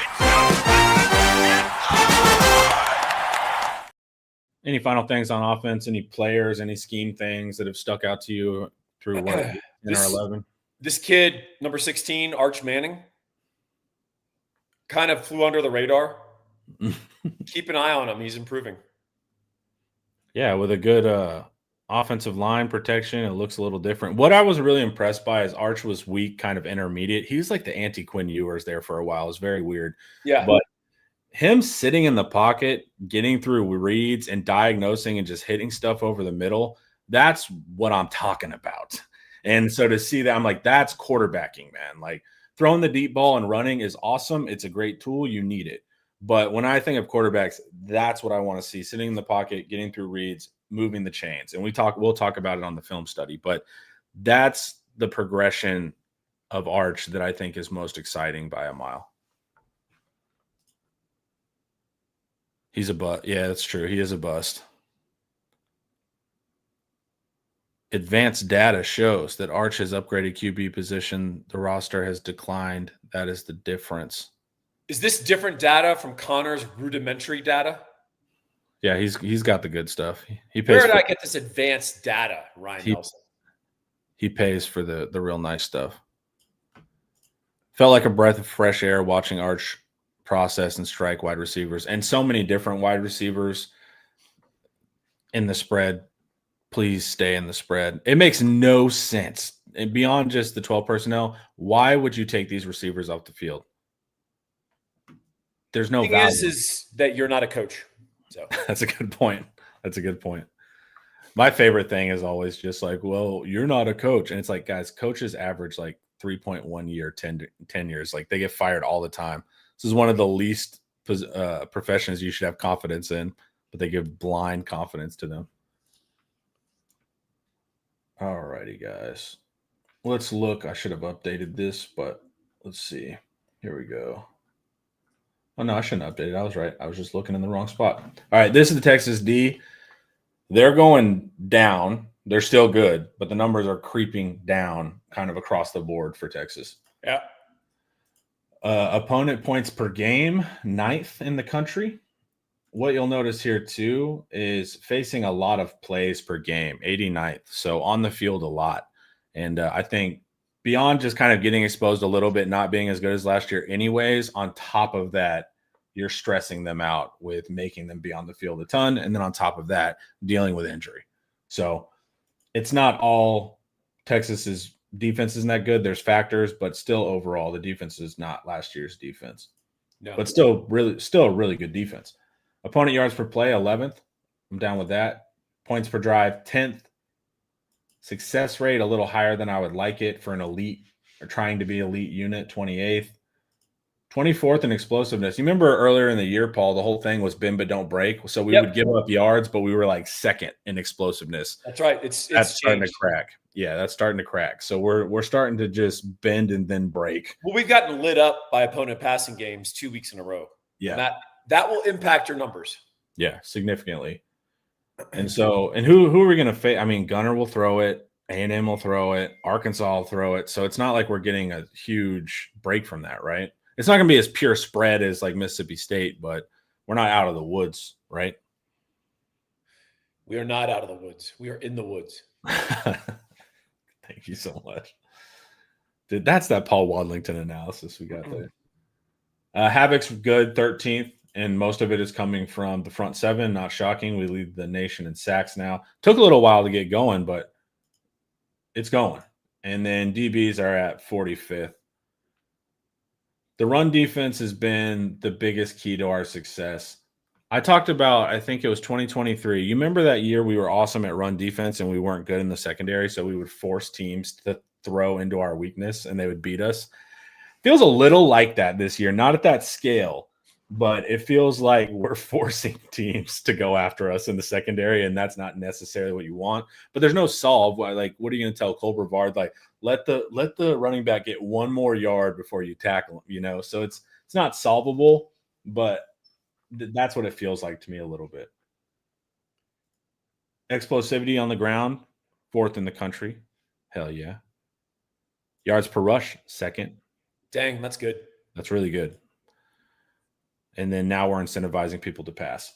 [SPEAKER 1] Any final things on offense? Any players? Any scheme things that have stuck out to you through what in our 11?
[SPEAKER 2] This kid, number 16, Arch Manning, kind of flew under the radar. Keep an eye on him; he's improving.
[SPEAKER 1] Yeah, with a good offensive line protection, it looks a little different. What I was really impressed by is Arch was weak, kind of intermediate. He was like the anti-Quinn Ewers there for a while. It was very weird.
[SPEAKER 2] Yeah,
[SPEAKER 1] but him sitting in the pocket, getting through reads and diagnosing and just hitting stuff over the middle, that's what I'm talking about. And so to see that, I'm like, that's quarterbacking, man. Like throwing the deep ball and running is awesome. It's a great tool. You need it. But when I think of quarterbacks, that's what I want to see. Sitting in the pocket, getting through reads, moving the chains. And we'll talk about it on the film study. But that's the progression of Arch that I think is most exciting by a mile. He's a bust. Yeah, that's true. He is a bust. Advanced data shows that Arch has upgraded QB position. The roster has declined. That is the difference.
[SPEAKER 2] Is this different data from Connor's rudimentary data?
[SPEAKER 1] Yeah, he's got the good stuff. He pays.
[SPEAKER 2] Where did I get this advanced data, Ryan Nelson?
[SPEAKER 1] He pays for the real nice stuff. Felt like a breath of fresh air watching Arch process and strike wide receivers and so many different wide receivers in the spread. Please stay in the spread. It makes no sense. And beyond just the 12 personnel, why would you take these receivers off the field? There's no value.
[SPEAKER 2] The thing is that you're not a coach. So
[SPEAKER 1] that's a good point. That's a good point. My favorite thing is always just like, well, you're not a coach. And it's like, guys, coaches average like 3.1 year, 10 years. Like they get fired all the time. This is one of the least professions you should have confidence in, but they give blind confidence to them. All righty, guys. Let's look. I should have updated this, but let's see. Here we go. Oh, no, I shouldn't update it. I was right. I was just looking in the wrong spot. All right, this is the Texas D. They're going down. They're still good, but the numbers are creeping down kind of across the board for Texas.
[SPEAKER 2] Yeah.
[SPEAKER 1] Opponent points per game, 9th in the country. What you'll notice here, too, is facing a lot of plays per game, 89th. So on the field a lot. And I think beyond just kind of getting exposed a little bit, not being as good as last year anyways, on top of that, you're stressing them out with making them be on the field a ton. And then on top of that, dealing with injury. So it's not all Texas's defense isn't that good. There's factors, but still overall, the defense is not last year's defense.
[SPEAKER 2] No.
[SPEAKER 1] But still a really good defense. Opponent yards per play, 11th. I'm down with that. Points per drive, 10th. Success rate, a little higher than I would like it for an elite or trying to be elite unit, 28th. 24th in explosiveness. You remember earlier in the year, Paul, the whole thing was bend but don't break. So we would give up yards, but we were like second in explosiveness.
[SPEAKER 2] That's right.
[SPEAKER 1] That's starting to crack. Yeah, that's starting to crack. So we're starting to just bend and then break.
[SPEAKER 2] Well, we've gotten lit up by opponent passing games 2 weeks in a row.
[SPEAKER 1] Yeah.
[SPEAKER 2] And that will impact your numbers.
[SPEAKER 1] Yeah, significantly. And so, and who are we going to face? I mean, Gunner will throw it. A&M will throw it. Arkansas will throw it. So it's not like we're getting a huge break from that, right? It's not going to be as pure spread as like Mississippi State, but we're not out of the woods, right?
[SPEAKER 2] We are not out of the woods. We are in the woods.
[SPEAKER 1] Thank you so much. Dude, that's that Paul Wadlington analysis we got there. Havoc's good, 13th, and most of it is coming from the front seven. Not shocking. We lead the nation in sacks now. Took a little while to get going, but it's going. And then DBs are at 45th. The run defense has been the biggest key to our success. I talked about, I think it was 2023. You remember that year we were awesome at run defense and we weren't good in the secondary, so we would force teams to throw into our weakness and they would beat us. Feels a little like that this year, not at that scale, but it feels like we're forcing teams to go after us in the secondary, and that's not necessarily what you want. But there's no solve. Like, what are you going to tell Cole Brevard? Like, let the running back get one more yard before you tackle him. You know, so it's not solvable, but that's what it feels like to me a little bit. Explosivity on the ground, 4th in the country. Hell yeah. Yards per rush, 2nd.
[SPEAKER 2] Dang, that's good.
[SPEAKER 1] That's really good. And then now we're incentivizing people to pass.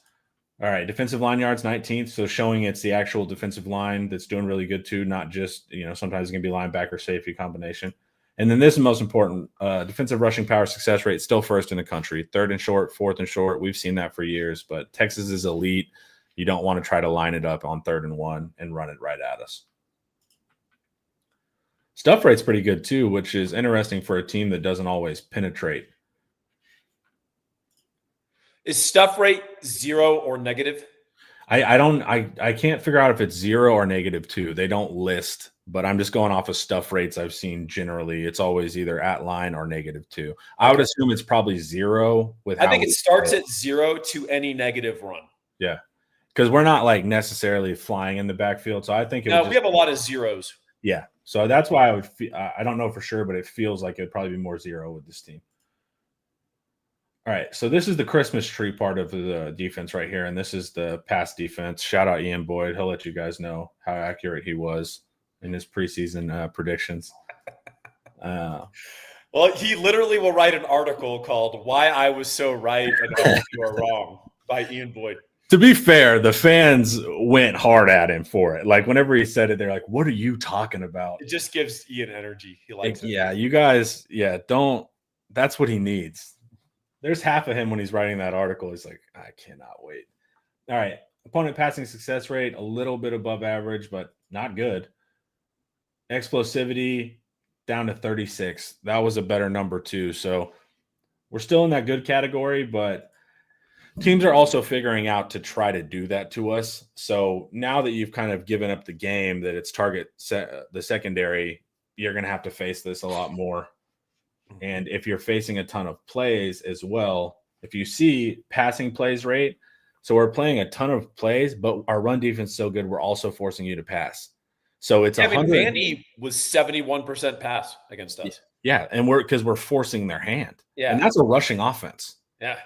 [SPEAKER 1] All right, defensive line yards, 19th. So showing it's the actual defensive line that's doing really good too, not just, sometimes it's going to be linebacker safety combination. And then this is most important. Defensive rushing power success rate, still 1st in the country. 3rd and short, 4th and short. We've seen that for years, but Texas is elite. You don't want to try to line it up on 3rd and 1 and run it right at us. Stuff rate's pretty good too, which is interesting for a team that doesn't always penetrate.
[SPEAKER 2] Is stuff rate 0 or negative?
[SPEAKER 1] I can't figure out if it's 0 or -2. They don't list, but I'm just going off of stuff rates I've seen generally. It's always either at line or -2. I would assume it's probably 0 with
[SPEAKER 2] I think it starts at 0 to any negative run.
[SPEAKER 1] Yeah. Because we're not like necessarily flying in the backfield. So I think
[SPEAKER 2] we have a lot of zeros.
[SPEAKER 1] Yeah. So that's why I don't know for sure, but it feels like it'd probably be more 0 with this team. All right, so this is the Christmas tree part of the defense right here, and this is the pass defense. Shout out Ian Boyd. He'll let you guys know how accurate he was in his preseason predictions.
[SPEAKER 2] Well, he literally will write an article called "Why I Was So Right and All You Are Wrong" by Ian Boyd.
[SPEAKER 1] To be fair, the fans went hard at him for it. Like, whenever he said it, they're like, what are you talking about?
[SPEAKER 2] It just gives Ian energy. He likes it.
[SPEAKER 1] Yeah, you guys, don't. That's what he needs. There's half of him when he's writing that article. He's like, I cannot wait. All right. Opponent passing success rate, a little bit above average, but not good. Explosivity, down to 36. That was a better number too. So we're still in that good category, but teams are also figuring out to try to do that to us. So now that you've kind of given up the game, that it's the secondary, you're going to have to face this a lot more. And if you're facing a ton of plays as well, if you see passing plays rate, so we're playing a ton of plays, but our run defense is so good, we're also forcing you to pass. So it's 100.
[SPEAKER 2] Vandy was 71% pass against us.
[SPEAKER 1] Yeah, and because we're forcing their hand.
[SPEAKER 2] Yeah,
[SPEAKER 1] and that's a rushing offense.
[SPEAKER 2] Yeah.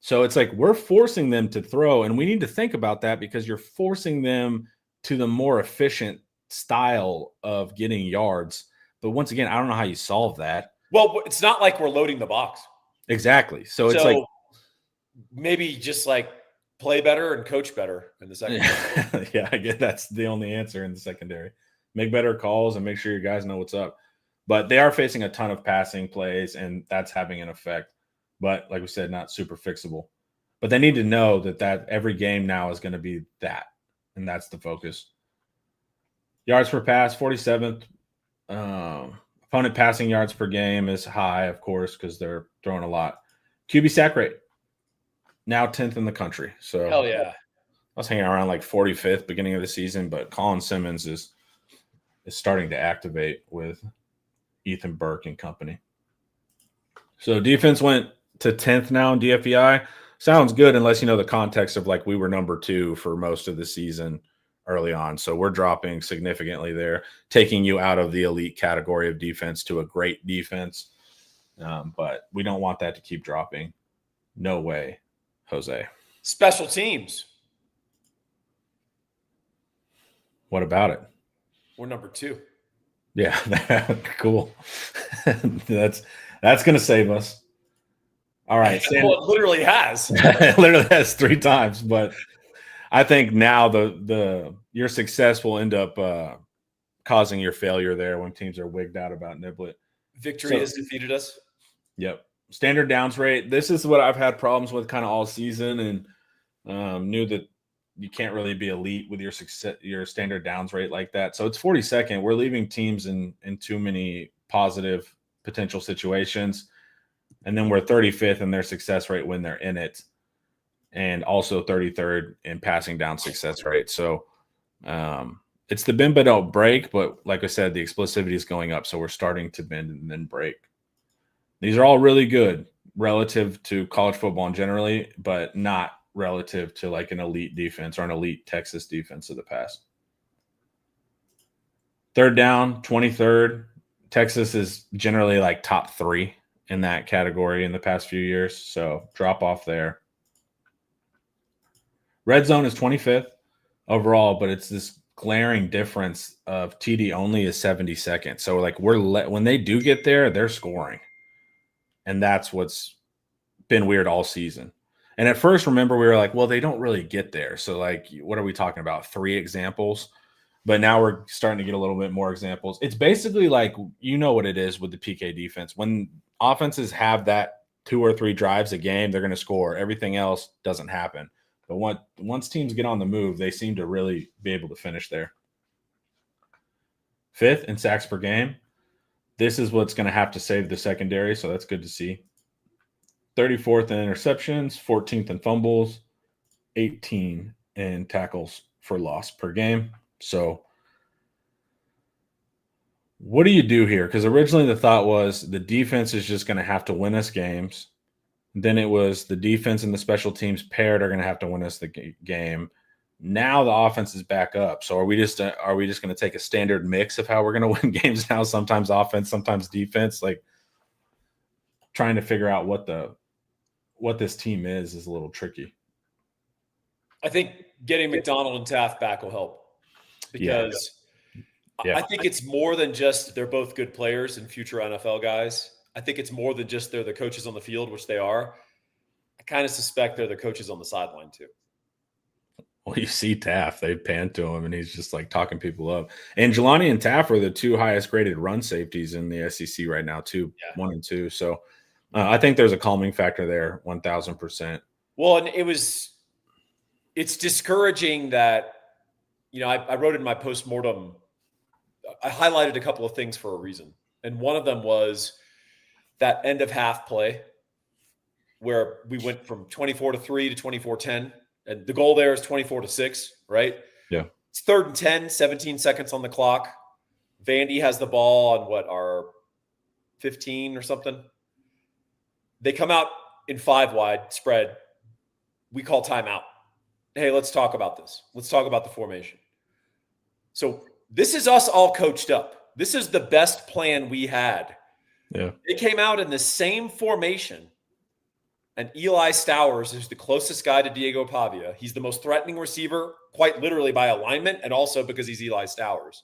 [SPEAKER 1] So it's like we're forcing them to throw, and we need to think about that because you're forcing them to the more efficient style of getting yards. But once again, I don't know how you solve that.
[SPEAKER 2] Well, it's not like we're loading the box.
[SPEAKER 1] Exactly. So it's like
[SPEAKER 2] maybe just like play better and coach better in the secondary.
[SPEAKER 1] Yeah, I guess that's the only answer in the secondary. Make better calls and make sure your guys know what's up. But they are facing a ton of passing plays, and that's having an effect. But like we said, not super fixable. But they need to know that every game now is going to be that, and that's the focus. Yards per pass, 47th. Opponent passing yards per game is high, of course, because they're throwing a lot. QB sack rate, now 10th in the country. So
[SPEAKER 2] hell yeah.
[SPEAKER 1] I was hanging around like 45th beginning of the season, but Colin Simmons is starting to activate with Ethan Burke and company. So defense went to 10th now in DFEI. Sounds good unless you know the context of like we were number 2 for most of the season early on. So we're dropping significantly there, taking you out of the elite category of defense to a great defense. But we don't want that to keep dropping. No way, Jose.
[SPEAKER 2] Special teams.
[SPEAKER 1] What about it?
[SPEAKER 2] We're number 2.
[SPEAKER 1] Yeah, cool. That's going to save us. All right.
[SPEAKER 2] Well, it literally has.
[SPEAKER 1] It literally has 3 times, but I think now your success will end up causing your failure there when teams are wigged out about Niblet.
[SPEAKER 2] Victory has defeated us.
[SPEAKER 1] Yep. Standard downs rate. This is what I've had problems with kind of all season, and knew that you can't really be elite with your standard downs rate like that. So it's 42nd. We're leaving teams in too many positive potential situations. And then we're 35th in their success rate when they're in it, and also 33rd in passing down success rate. So it's the bend but don't break, but like I said, the explosivity is going up. So we're starting to bend and then break. These are all really good relative to college football generally, but not relative to like an elite defense or an elite Texas defense of the past. Third down, 23rd. Texas is generally like top 3 in that category in the past few years. So drop off there. Red zone is 25th overall, but it's this glaring difference of TD only is 70 seconds. So like when they do get there, they're scoring. And that's what's been weird all season. And at first, remember, we were like, well, they don't really get there. So like, what are we talking about? 3 examples? But now we're starting to get a little bit more examples. It's basically like, you know what it is with the PK defense. When offenses have that 2 or 3 drives a game, they're going to score. Everything else doesn't happen. But once teams get on the move, they seem to really be able to finish there. 5th in sacks per game. This is what's going to have to save the secondary, so that's good to see. 34th in interceptions, 14th in fumbles, 18 in tackles for loss per game. So what do you do here? Because originally the thought was the defense is just going to have to win us games. Then it was the defense and the special teams paired are going to have to win us the game. Now the offense is back up. So are we just going to take a standard mix of how we're going to win games now? Sometimes offense, sometimes defense. Like trying to figure out what this team is a little tricky.
[SPEAKER 2] I think getting McDonald and Taft back will help because I think it's more than just they're both good players and future NFL guys. I think it's more than just they're the coaches on the field, which they are. I kind of suspect they're the coaches on the sideline too.
[SPEAKER 1] Well, you see Taft, they pan to him, and he's just like talking people up. And Jelani and Taft are the 2 highest graded run safeties in the SEC right now, 1 and 2. So I think there's a calming factor there, 1,000%.
[SPEAKER 2] Well, and it's discouraging that, I wrote in my postmortem, I highlighted a couple of things for a reason. And one of them was that end of half play where we went from 24-3 to 24-10. And the goal there is 24-6, right?
[SPEAKER 1] Yeah.
[SPEAKER 2] It's 3rd and 10, 17 seconds on the clock. Vandy has the ball on our 15 or something. They come out in 5 wide spread. We call timeout. Hey, let's talk about this. Let's talk about the formation. So this is us all coached up. This is the best plan we had.
[SPEAKER 1] Yeah.
[SPEAKER 2] It came out in the same formation. And Eli Stowers is the closest guy to Diego Pavia. He's the most threatening receiver, quite literally by alignment, and also because he's Eli Stowers.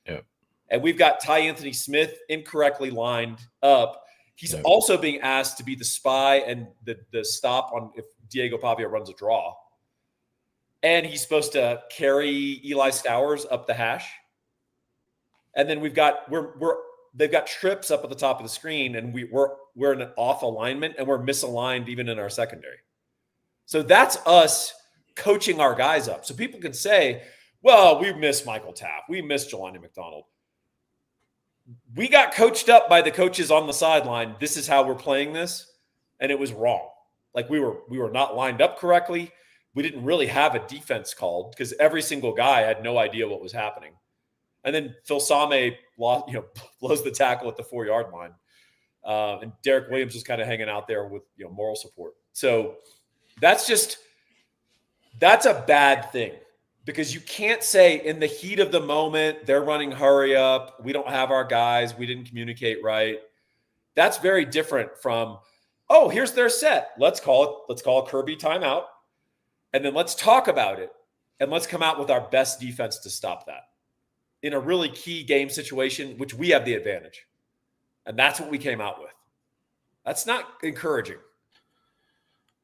[SPEAKER 1] Yeah.
[SPEAKER 2] And we've got Ty Anthony Smith incorrectly lined up. He's also being asked to be the spy and the stop on if Diego Pavia runs a draw. And he's supposed to carry Eli Stowers up the hash. And then they've got trips up at the top of the screen, and we're in an off alignment, and we're misaligned even in our secondary. So that's us coaching our guys up. So people can say, well, we missed Michael Taft. We missed Jelani McDonald. We got coached up by the coaches on the sideline. This is how we're playing this. And it was wrong. Like we were not lined up correctly. We didn't really have a defense called because every single guy had no idea what was happening. And then Phil Same blows the tackle at the 4-yard line. And Derek Williams is kind of hanging out there with moral support. So that's a bad thing because you can't say in the heat of the moment, they're running hurry up. We don't have our guys. We didn't communicate right. That's very different from, oh, here's their set. Let's call a Kirby timeout. And then let's talk about it. And let's come out with our best defense to stop that in a really key game situation, which we have the advantage. And that's what we came out with. That's not encouraging.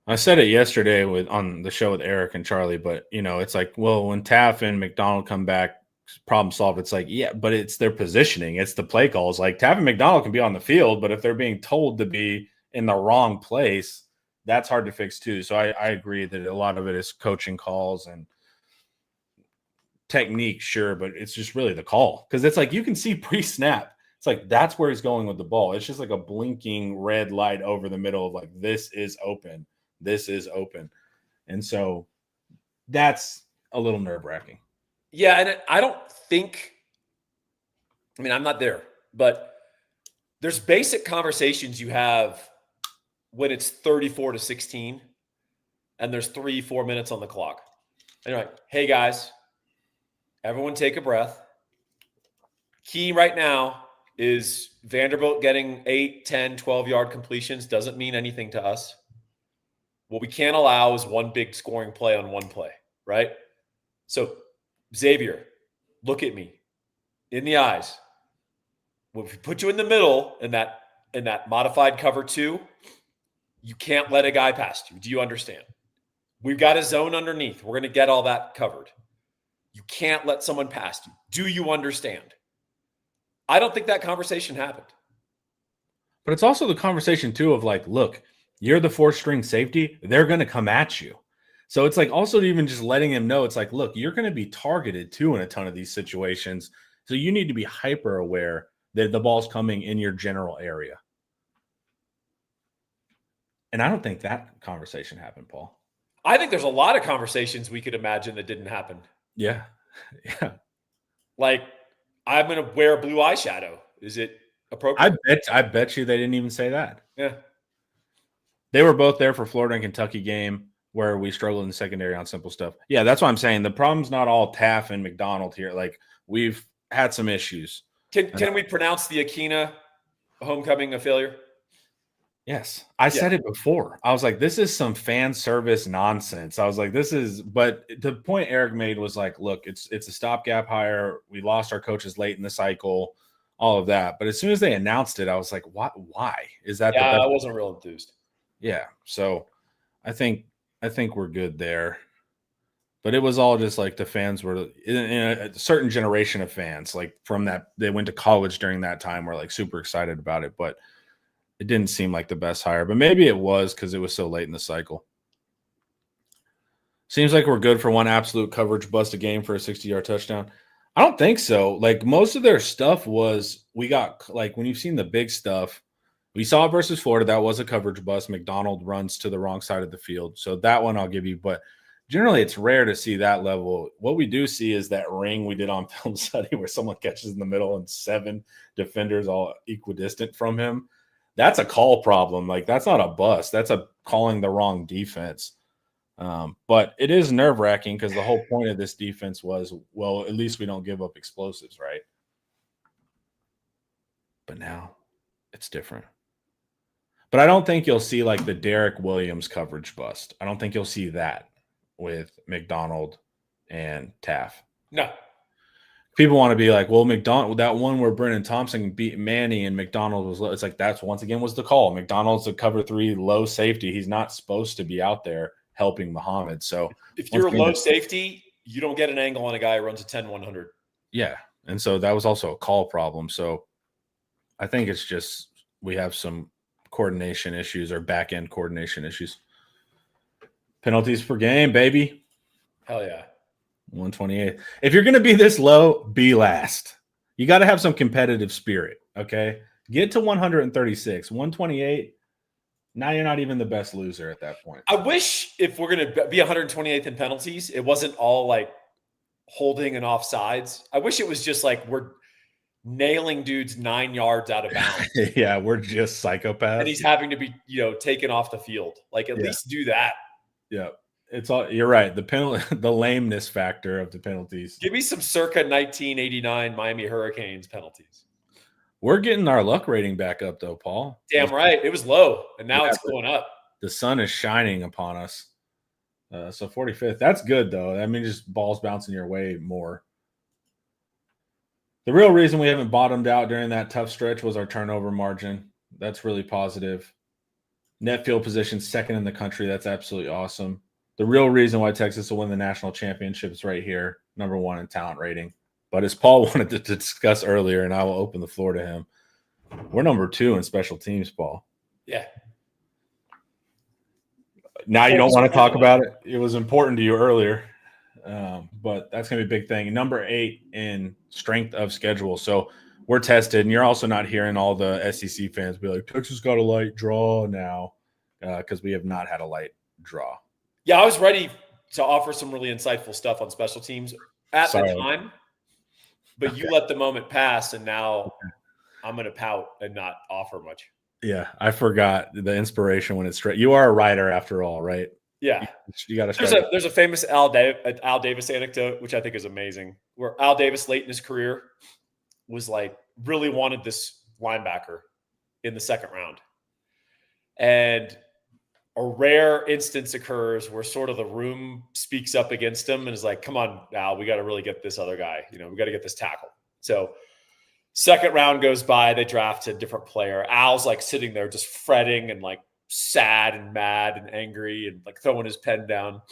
[SPEAKER 1] I said it yesterday on the show with Eric and Charlie, but it's like, well, when Taft and McDonald come back, problem solved. It's like, yeah, but it's their positioning. It's the play calls. Like Taft and McDonald can be on the field, but if they're being told to be in the wrong place, that's hard to fix too. So I agree that a lot of it is coaching calls and technique, sure, but it's just really the call. Because it's like you can see pre-snap It's like that's where he's going with the ball. It's just like a blinking red light over the middle of like, this is open. This is open. And so that's a little nerve-wracking.
[SPEAKER 2] Yeah, and I don't think – I mean, I'm not there, but there's basic conversations you have when it's 34-16 and there's 3-4 minutes on the clock. And you're like, hey, guys, everyone take a breath. Key right now is Vanderbilt getting 8, 10, 12-yard completions doesn't mean anything to us. What we can't allow is one big scoring play on one play, right? So, Xavier, look at me in the eyes. Well, if we put you in the middle in that modified cover 2, you can't let a guy past you. Do you understand? We've got a zone underneath. We're going to get all that covered. You can't let someone past you. Do you understand? I don't think that conversation happened.
[SPEAKER 1] But it's also the conversation, too, of like, look, you're the 4th-string safety. They're going to come at you. So it's like also even just letting him know, it's like, look, you're going to be targeted, too, in a ton of these situations. So you need to be hyper aware that the ball's coming in your general area. And I don't think that conversation happened, Paul.
[SPEAKER 2] I think there's a lot of conversations we could imagine that didn't happen.
[SPEAKER 1] Yeah. Yeah.
[SPEAKER 2] Like, I'm going to wear blue eyeshadow. Is it appropriate?
[SPEAKER 1] I bet you they didn't even say that.
[SPEAKER 2] Yeah.
[SPEAKER 1] They were both there for Florida and Kentucky game where we struggled in the secondary on simple stuff. Yeah, that's what I'm saying. The problem's not all Taff and McDonald here. Like, we've had some issues.
[SPEAKER 2] Can we pronounce the Akina homecoming a failure?
[SPEAKER 1] Yes. I said it before. I was like, this is some fan service nonsense. I was like, but the point Eric made was like, look, it's a stopgap hire. We lost our coaches late in the cycle, all of that. But as soon as they announced it, I was like, why? Is that
[SPEAKER 2] I wasn't real enthused.
[SPEAKER 1] Yeah. So I think we're good there. But it was all just like the fans were in a certain generation of fans, like from that, they went to college during that time, were like super excited about it. But it didn't seem like the best hire, but maybe it was because it was so late in the cycle. Seems like we're good for one absolute coverage bust a game for a 60-yard touchdown. I don't think so. Like most of their stuff was, we got like when you've seen the big stuff, we saw it versus Florida. That was a coverage bust. McDonald runs to the wrong side of the field. So that one I'll give you, but generally it's rare to see that level. What we do see is that ring we did on film study where someone catches in the middle and 7 defenders all equidistant from him. That's a call problem. Like that's not a bust. That's a calling the wrong defense. But it is nerve-wracking because the whole point of this defense was, well, at least we don't give up explosives, right? But now it's different. But I don't think you'll see like the Derek Williams coverage bust. I don't think you'll see that with McDonald and Taff.
[SPEAKER 2] No.
[SPEAKER 1] People want to be like, well, McDonald, that one where Brennan Thompson beat Manny and McDonald was low. It's like that's once again was the call. McDonald's a cover 3 low safety. He's not supposed to be out there helping Muhammad. So
[SPEAKER 2] if you're a low safety, you don't get an angle on a guy who runs a 10-100.
[SPEAKER 1] Yeah. And so that was also a call problem. So I think it's just we have some coordination issues or back end coordination issues. Penalties per game, baby.
[SPEAKER 2] Hell yeah.
[SPEAKER 1] 128. If you're going to be this low, be last. You got to have some competitive spirit, okay? Get to 136. 128, now you're not even the best loser at that point.
[SPEAKER 2] I wish if we're going to be 128th in penalties, it wasn't all like holding and offsides. I wish it was just like we're nailing dudes 9 yards out of bounds.
[SPEAKER 1] Yeah, we're just psychopaths.
[SPEAKER 2] And he's having to be, taken off the field. Like at least do that.
[SPEAKER 1] Yeah. It's all you're right. The penalty, the lameness factor of the penalties.
[SPEAKER 2] Give me some circa 1989 Miami Hurricanes penalties.
[SPEAKER 1] We're getting our luck rating back up though, Paul.
[SPEAKER 2] Damn right. It was low and now it's going up.
[SPEAKER 1] The sun is shining upon us. So 45th. That's good though. I mean, just balls bouncing your way more. The real reason we haven't bottomed out during that tough stretch was our turnover margin. That's really positive. Net field position, 2nd in the country. That's absolutely awesome. The real reason why Texas will win the national championship is right here, number 1 in talent rating. But as Paul wanted to discuss earlier, and I will open the floor to him, we're number 2 in special teams, Paul.
[SPEAKER 2] Yeah.
[SPEAKER 1] Now you don't want to talk about it. It was important to you earlier, but that's going to be a big thing. Number 8 in strength of schedule. So we're tested, and you're also not hearing all the SEC fans be like, Texas got a light draw now, because we have not had a light draw.
[SPEAKER 2] Yeah, I was ready to offer some really insightful stuff on special teams at the time, but you let the moment pass, and now I'm going to pout and not offer much.
[SPEAKER 1] Yeah, I forgot the inspiration when it's straight. You are a writer after all, right?
[SPEAKER 2] Yeah.
[SPEAKER 1] You got to start.
[SPEAKER 2] There's a famous Al Davis anecdote, which I think is amazing, where Al Davis late in his career was like really wanted this linebacker in the second round. And a rare instance occurs where sort of the room speaks up against him and is like, come on, Al, we got to really get this other guy. We got to get this tackle. So second round goes by, they draft a different player. Al's like sitting there just fretting and like sad and mad and angry and like throwing his pen down.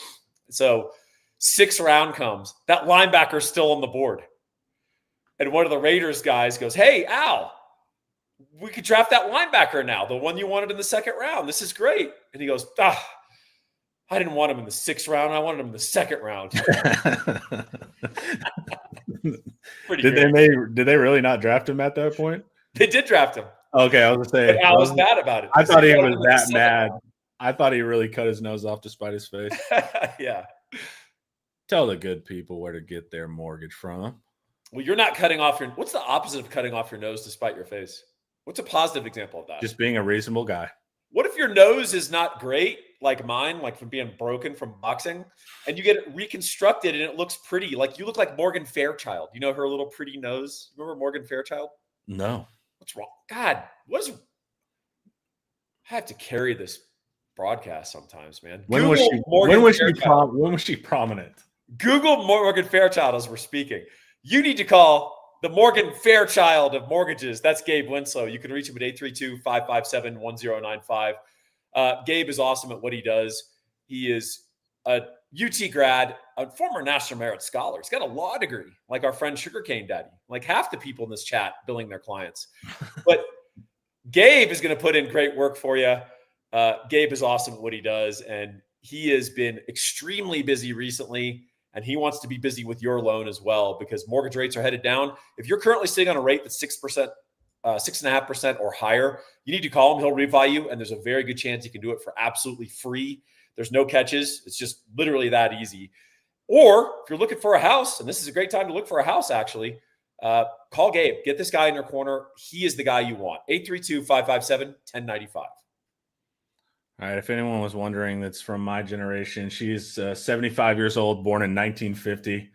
[SPEAKER 2] So sixth round comes. That linebacker's still on the board. And one of the Raiders guys goes, hey, Al, we could draft that linebacker now, the one you wanted in the second round. This is great. And he goes, I didn't want him in the sixth round. I wanted him in the second round.
[SPEAKER 1] Did they really not draft him at that point?
[SPEAKER 2] They did draft him.
[SPEAKER 1] Okay, I was going to say.
[SPEAKER 2] Al was mad about it.
[SPEAKER 1] I thought he was that mad. I thought he really cut his nose off to spite his face.
[SPEAKER 2] Yeah.
[SPEAKER 1] Tell the good people where to get their mortgage from.
[SPEAKER 2] Well, you're not cutting off your – what's the opposite of cutting off your nose to spite your face? What's a positive example of that?
[SPEAKER 1] Just being a reasonable guy.
[SPEAKER 2] What if your nose is not great, like mine, like from being broken from boxing, and you get it reconstructed and it looks pretty? Like you look like Morgan Fairchild. You know her little pretty nose? Remember Morgan Fairchild?
[SPEAKER 1] No.
[SPEAKER 2] What's wrong? God, I have to carry this broadcast sometimes, man.
[SPEAKER 1] When was she prominent?
[SPEAKER 2] Google Morgan Fairchild as we're speaking. You need to call the Morgan Fairchild of mortgages. That's Gabe Winslow. You can reach him at 832-557-1095. Gabe is awesome at what he does. He is a UT grad, a former National Merit Scholar. He's got a law degree, like our friend Sugarcane Daddy. Like half the people in this chat billing their clients. But Gabe is going to put in great work for you. Gabe is awesome at what he does, and he has been extremely busy recently. And he wants to be busy with your loan as well because mortgage rates are headed down. If you're currently sitting on a rate that's 6%, 6.5% or higher, you need to call him. He'll refi you, and there's a very good chance he can do it for absolutely free. There's no catches. It's just literally that easy. Or if you're looking for a house, and this is a great time to look for a house, actually, call Gabe. Get this guy in your corner. He is the guy you want. 832-557-1095.
[SPEAKER 1] All right, if anyone was wondering, that's from my generation. She's 75 years old, born in 1950.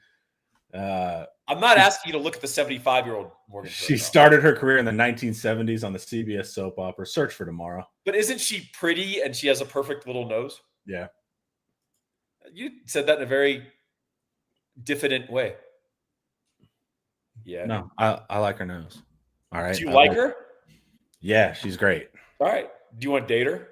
[SPEAKER 2] I'm not asking you to look at the 75-year-old Morgan.
[SPEAKER 1] She started her career in the 1970s on the CBS soap opera Search for Tomorrow.
[SPEAKER 2] But isn't she pretty and she has a perfect little nose?
[SPEAKER 1] Yeah.
[SPEAKER 2] You said that in a very diffident way. Yeah.
[SPEAKER 1] No, I like her nose. All right.
[SPEAKER 2] Do you like her?
[SPEAKER 1] Yeah, she's great.
[SPEAKER 2] All right. Do you want to date her?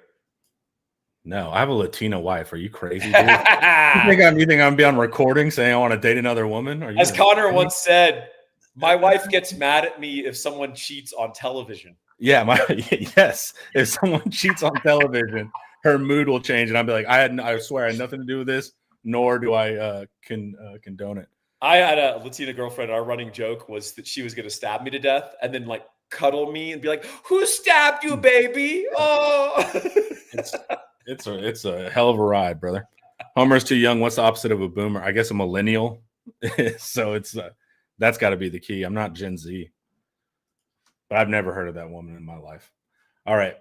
[SPEAKER 1] No, I have a Latina wife. Are you crazy, dude? you think I'm be on recording saying I want to date another woman?
[SPEAKER 2] As Connor once said, my wife gets mad at me if someone cheats on television.
[SPEAKER 1] Yeah, yes. If someone cheats on television, her mood will change, and I'll be like, I swear I had nothing to do with this, nor do I condone it.
[SPEAKER 2] I had a Latina girlfriend. Our running joke was that she was going to stab me to death, and then like cuddle me and be like, "Who stabbed you, baby?" Oh.
[SPEAKER 1] It's a hell of a ride, brother. Homer's too young. What's the opposite of a boomer? I guess a millennial. So it's that's got to be the key. I'm not Gen Z, but I've never heard of that woman in my life. All right,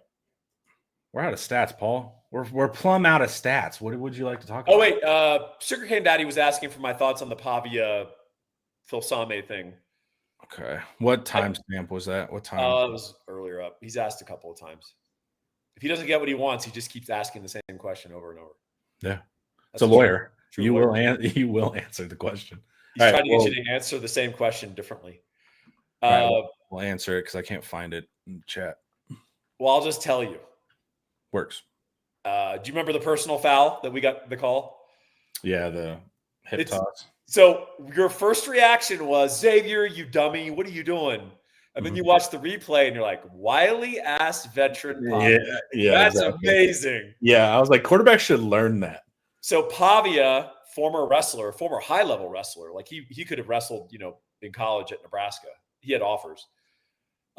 [SPEAKER 1] we're out of stats, Paul. We're plumb out of stats. What would you like to talk about?
[SPEAKER 2] Oh wait, Sugarcane Daddy was asking for my thoughts on the Pavia Filsame thing.
[SPEAKER 1] Okay, what timestamp was that? What time?
[SPEAKER 2] It was earlier up. He's asked a couple of times. If he doesn't get what he wants, he just keeps asking the same question over and over.
[SPEAKER 1] Yeah. It's a lawyer. You will answer the question.
[SPEAKER 2] He's trying to get you to answer the same question differently.
[SPEAKER 1] We'll answer it because I can't find it in the chat.
[SPEAKER 2] Well, I'll just tell you.
[SPEAKER 1] Works.
[SPEAKER 2] Do you remember the personal foul that we got the call?
[SPEAKER 1] Yeah, the hip toss.
[SPEAKER 2] So your first reaction was, Xavier, you dummy, what are you doing? And then you watch the replay and you're like, wily ass veteran Pavia.
[SPEAKER 1] Yeah,
[SPEAKER 2] that's
[SPEAKER 1] exactly.
[SPEAKER 2] amazing.
[SPEAKER 1] Yeah, I was like, quarterbacks should learn that.
[SPEAKER 2] So Pavia, former high-level wrestler, like he could have wrestled, in college at Nebraska. He had offers.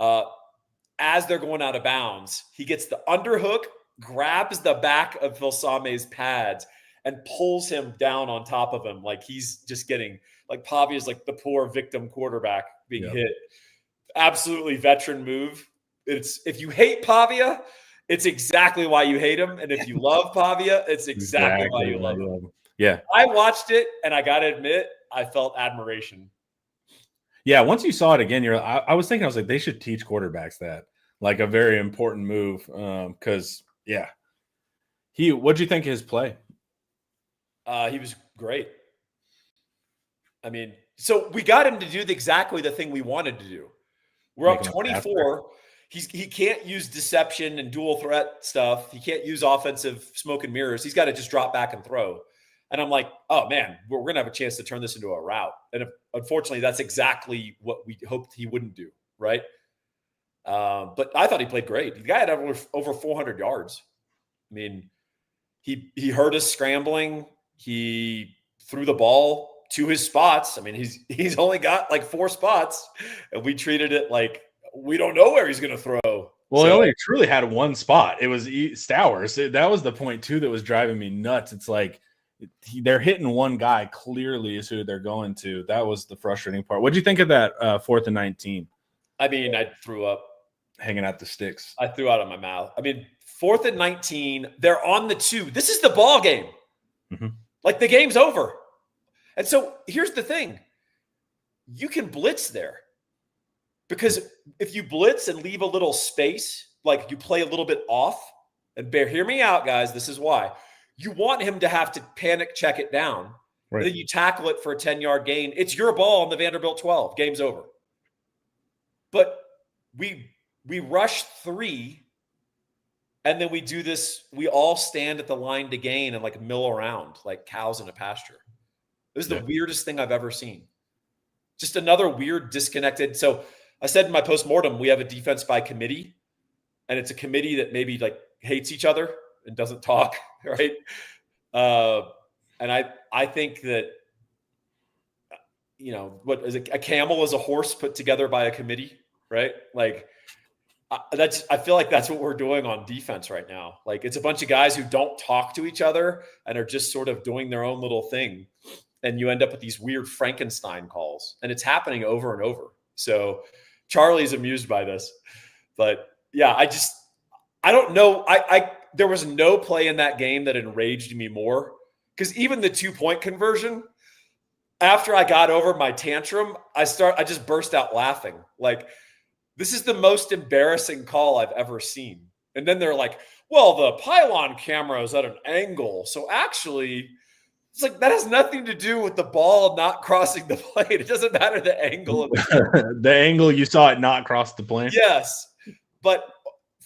[SPEAKER 2] As they're going out of bounds, he gets the underhook, grabs the back of Vilsame's pads, and pulls him down on top of him. Like he's just getting, like Pavia's like the poor victim quarterback being hit. Absolutely veteran move. It's, if you hate Pavia, it's exactly why you hate him. And if you love Pavia, it's exactly why you love him.
[SPEAKER 1] Yeah.
[SPEAKER 2] I watched it, and I got to admit, I felt admiration.
[SPEAKER 1] Yeah, once you saw it again, I was thinking, I was like, they should teach quarterbacks that, like a very important move. Because what'd you think of his play?
[SPEAKER 2] He was great. I mean, so we got him to do exactly the thing we wanted to do. We're up 24. He can't use deception and dual threat stuff. He can't use offensive smoke and mirrors. He's got to just drop back and throw. And I'm like, oh man, we're going to have a chance to turn this into a route. And unfortunately, that's exactly what we hoped he wouldn't do, right? But I thought he played great. The guy had over 400 yards. I mean, he hurt us scrambling. He threw the ball to his spots. I mean, he's only got like 4 spots, and we treated it like we don't know where he's going to throw.
[SPEAKER 1] Well, he only truly had one spot. It was Stowers. That was the point too that was driving me nuts. It's like they're hitting one guy clearly is who they're going to. That was the frustrating part. What do you think of that 4th and 19?
[SPEAKER 2] I mean, I threw up.
[SPEAKER 1] Hanging out the sticks.
[SPEAKER 2] I threw out of my mouth. I mean, 4th and 19, they're on the 2. This is the ball game.
[SPEAKER 1] Mm-hmm.
[SPEAKER 2] Like the game's over. And so here's the thing. You can blitz there. Because if you blitz and leave a little space, like you play a little bit off, and hear me out, guys, this is why. You want him to have to panic check it down. Right. Then you tackle it for a 10-yard gain. It's your ball on the Vanderbilt 12. Game's over. But we rush 3, and then we do this. We all stand at the line to gain and like mill around like cows in a pasture. This is the weirdest thing I've ever seen. Just another weird disconnected. So I said in my postmortem, we have a defense by committee, and it's a committee that maybe like hates each other and doesn't talk, right? And I think that, what is it? A camel is a horse put together by a committee, right? Like I feel like that's what we're doing on defense right now. Like it's a bunch of guys who don't talk to each other and are just sort of doing their own little thing. And you end up with these weird Frankenstein calls, and it's happening over and over. So Charlie's amused by this, but yeah, I don't know. There was no play in that game that enraged me more, because even the 2-point conversion, after I got over my tantrum, I just burst out laughing. Like, this is the most embarrassing call I've ever seen. And then they're like, well, the pylon camera is at an angle. So actually, it's like, that has nothing to do with the ball not crossing the plane. It doesn't matter the angle of
[SPEAKER 1] the angle you saw it not cross the plane.
[SPEAKER 2] Yes. But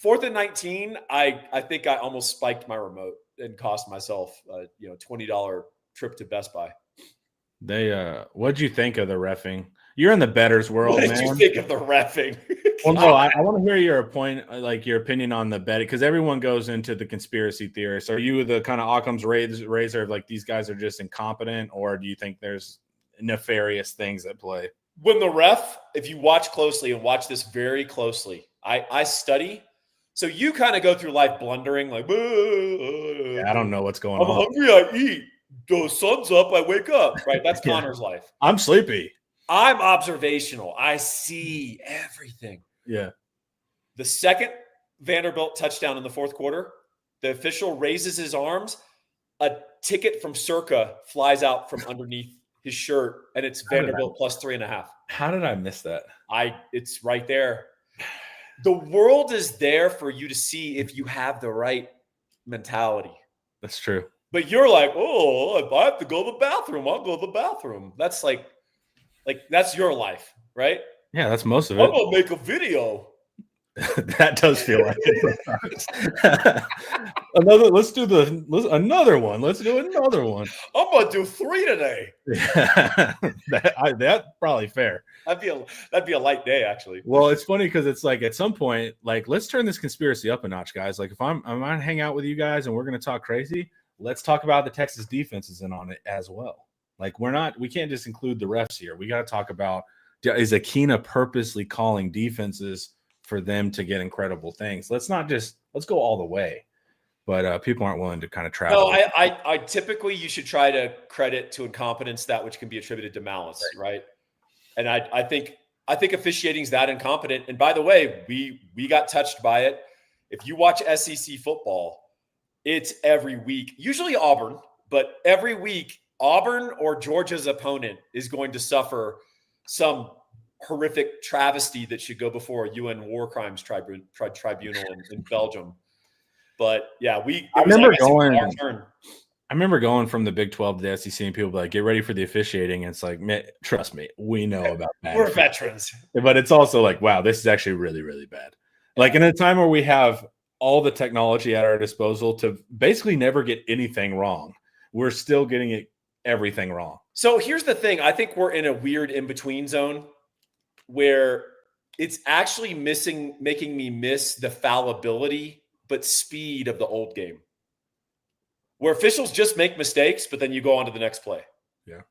[SPEAKER 2] 4th and 19, I think I almost spiked my remote and cost myself a $20 trip to Best Buy.
[SPEAKER 1] What'd you think of the reffing? You're in the bettors world, man.
[SPEAKER 2] What did you think of the reffing?
[SPEAKER 1] Well, no, I want to hear your opinion on the bet, because everyone goes into the conspiracy theorists. Are you the kind of Occam's razor of like these guys are just incompetent, or do you think there's nefarious things at play?
[SPEAKER 2] When the ref, if you watch closely and watch this very closely, I study. So you kind of go through life blundering, like,
[SPEAKER 1] I don't know what's going on.
[SPEAKER 2] I'm hungry, I eat. The sun's up, I wake up. Right? That's Connor's life.
[SPEAKER 1] I'm sleepy.
[SPEAKER 2] I'm observational. I see everything.
[SPEAKER 1] Yeah.
[SPEAKER 2] The second Vanderbilt touchdown in the 4th quarter, the official raises his arms. A ticket from Circa flies out from underneath his shirt, and it's Vanderbilt plus 3.5.
[SPEAKER 1] How did I miss that?
[SPEAKER 2] It's right there. The world is there for you to see if you have the right mentality.
[SPEAKER 1] That's true.
[SPEAKER 2] But you're like, oh, if I have to go to the bathroom, I'll go to the bathroom. That's like that's your life, right?
[SPEAKER 1] Yeah, that's most of it.
[SPEAKER 2] I'm going to make a video.
[SPEAKER 1] That does feel like it. Let's do another one. Let's do another one.
[SPEAKER 2] I'm going to do 3 today.
[SPEAKER 1] That's probably fair.
[SPEAKER 2] That'd be a light day, actually.
[SPEAKER 1] Well, it's funny because it's like at some point, like, let's turn this conspiracy up a notch, guys. Like, if I'm going to hang out with you guys and we're going to talk crazy, let's talk about the Texas defenses in on it as well. Like, we can't just include the refs here. We got to talk about, is Akina purposely calling defenses for them to get incredible things. Let's go all the way. But people aren't willing to kind of travel.
[SPEAKER 2] No, I typically you should try to credit to incompetence that which can be attributed to malice, right? And I think officiating is that incompetent. And by the way, we got touched by it. If you watch SEC football, it's every week, usually Auburn, but every week Auburn or Georgia's opponent is going to suffer some horrific travesty that should go before a UN war crimes tribunal in Belgium. But yeah, I
[SPEAKER 1] remember going from the Big 12 to the SEC, and people were like, "Get ready for the officiating." And it's like, man, trust me, we know about that.
[SPEAKER 2] We're veterans,
[SPEAKER 1] but it's also like, wow, this is actually really, really bad. Like in a time where we have all the technology at our disposal to basically never get anything wrong, we're still getting everything wrong.
[SPEAKER 2] So here's the thing: I think we're in a weird in-between zone where it's actually making me miss the fallibility but speed of the old game, where officials just make mistakes, but then you go on to the next play.
[SPEAKER 1] Yeah.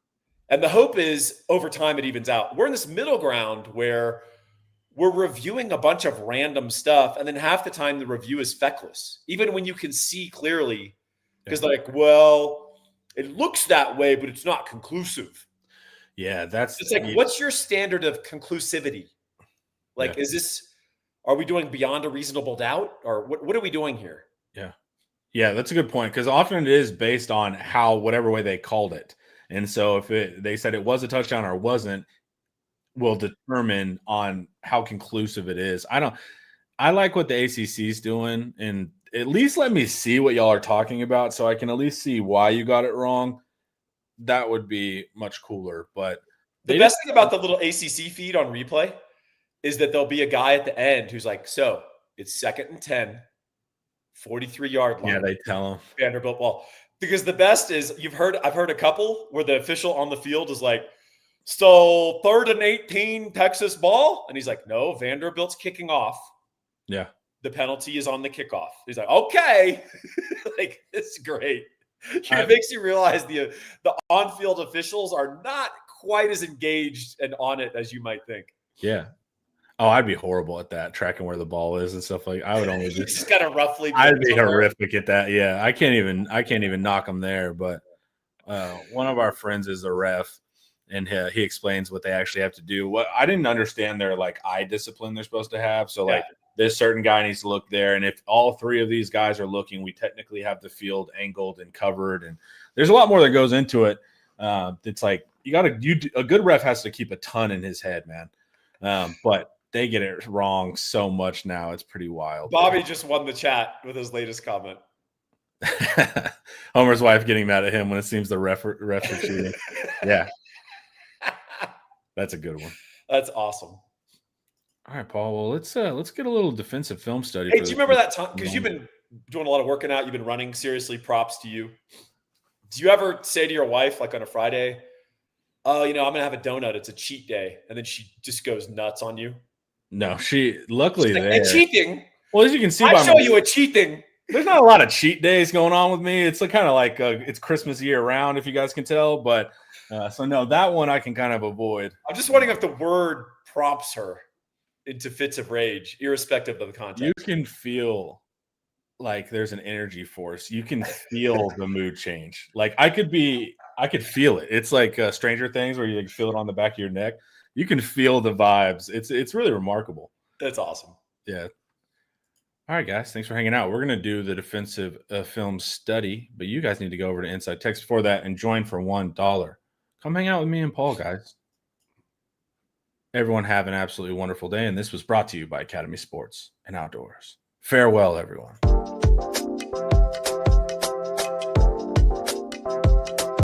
[SPEAKER 2] And the hope is over time it evens out. We're in this middle ground where we're reviewing a bunch of random stuff, and then half the time the review is feckless, even when you can see clearly, because well, it looks that way, but it's not conclusive.
[SPEAKER 1] Yeah,
[SPEAKER 2] it's like, what's your standard of conclusivity? Like, are we doing beyond a reasonable doubt, or what are we doing here?
[SPEAKER 1] Yeah, that's a good point, because often it is based on whatever way they called it. And so if they said it was a touchdown or wasn't, will determine on how conclusive it is. I like what the ACC is doing, and at least let me see what y'all are talking about so I can at least see why you got it wrong. That would be much cooler. But
[SPEAKER 2] the best thing about the little ACC feed on replay is that there'll be a guy at the end who's like, so it's 2nd and 10, 43-yard line.
[SPEAKER 1] Yeah, they tell him
[SPEAKER 2] Vanderbilt ball. Because the best is I've heard a couple where the official on the field is like, so 3rd and 18 Texas ball. And he's like, no, Vanderbilt's kicking off.
[SPEAKER 1] Yeah.
[SPEAKER 2] The penalty is on the kickoff. He's like, okay. Like, it's great. It makes you realize the on-field officials are not quite as engaged and on it as you might think.
[SPEAKER 1] Yeah. Oh, I'd be horrible at that, tracking where the ball is and stuff like. I would only
[SPEAKER 2] just kind of roughly.
[SPEAKER 1] I'd be horrific at that. Yeah, I can't even knock them there. But one of our friends is a ref, and he explains what they actually have to do. What I didn't understand their eye discipline they're supposed to have. So this certain guy needs to look there, and if all 3 of these guys are looking, we technically have the field angled and covered. And there's a lot more that goes into it. It's like a good ref has to keep a ton in his head, man. But they get it wrong so much now. It's pretty wild.
[SPEAKER 2] Bobby just won the chat with his latest comment.
[SPEAKER 1] Homer's wife getting mad at him when it seems the ref are cheating. Yeah. That's a good one.
[SPEAKER 2] That's awesome.
[SPEAKER 1] All right, Paul. Well, let's get a little defensive film study.
[SPEAKER 2] Hey, do you remember that time? Because you've been doing a lot of working out. You've been running. Seriously, props to you. Do you ever say to your wife, like on a Friday, oh, I'm going to have a donut. It's a cheat day. And then she just goes nuts on you?
[SPEAKER 1] No, luckily
[SPEAKER 2] she's like, cheating.
[SPEAKER 1] Well, as you can see,
[SPEAKER 2] I show you a cheating.
[SPEAKER 1] There's not a lot of cheat days going on with me. It's kind of like it's Christmas year round, if you guys can tell. But so no, that one I can kind of avoid.
[SPEAKER 2] I'm just wondering if the word prompts her into fits of rage, irrespective of the context.
[SPEAKER 1] You can feel like there's an energy force. You can feel the mood change. Like I could feel it. It's like Stranger Things where you feel it on the back of your neck. You can feel the vibes. It's really remarkable.
[SPEAKER 2] That's awesome.
[SPEAKER 1] Yeah. All right, guys. Thanks for hanging out. We're going to do the defensive film study, but you guys need to go over to Inside Text for that and join for $1. Come hang out with me and Paul, guys. Everyone have an absolutely wonderful day, and this was brought to you by Academy Sports and Outdoors. Farewell, everyone.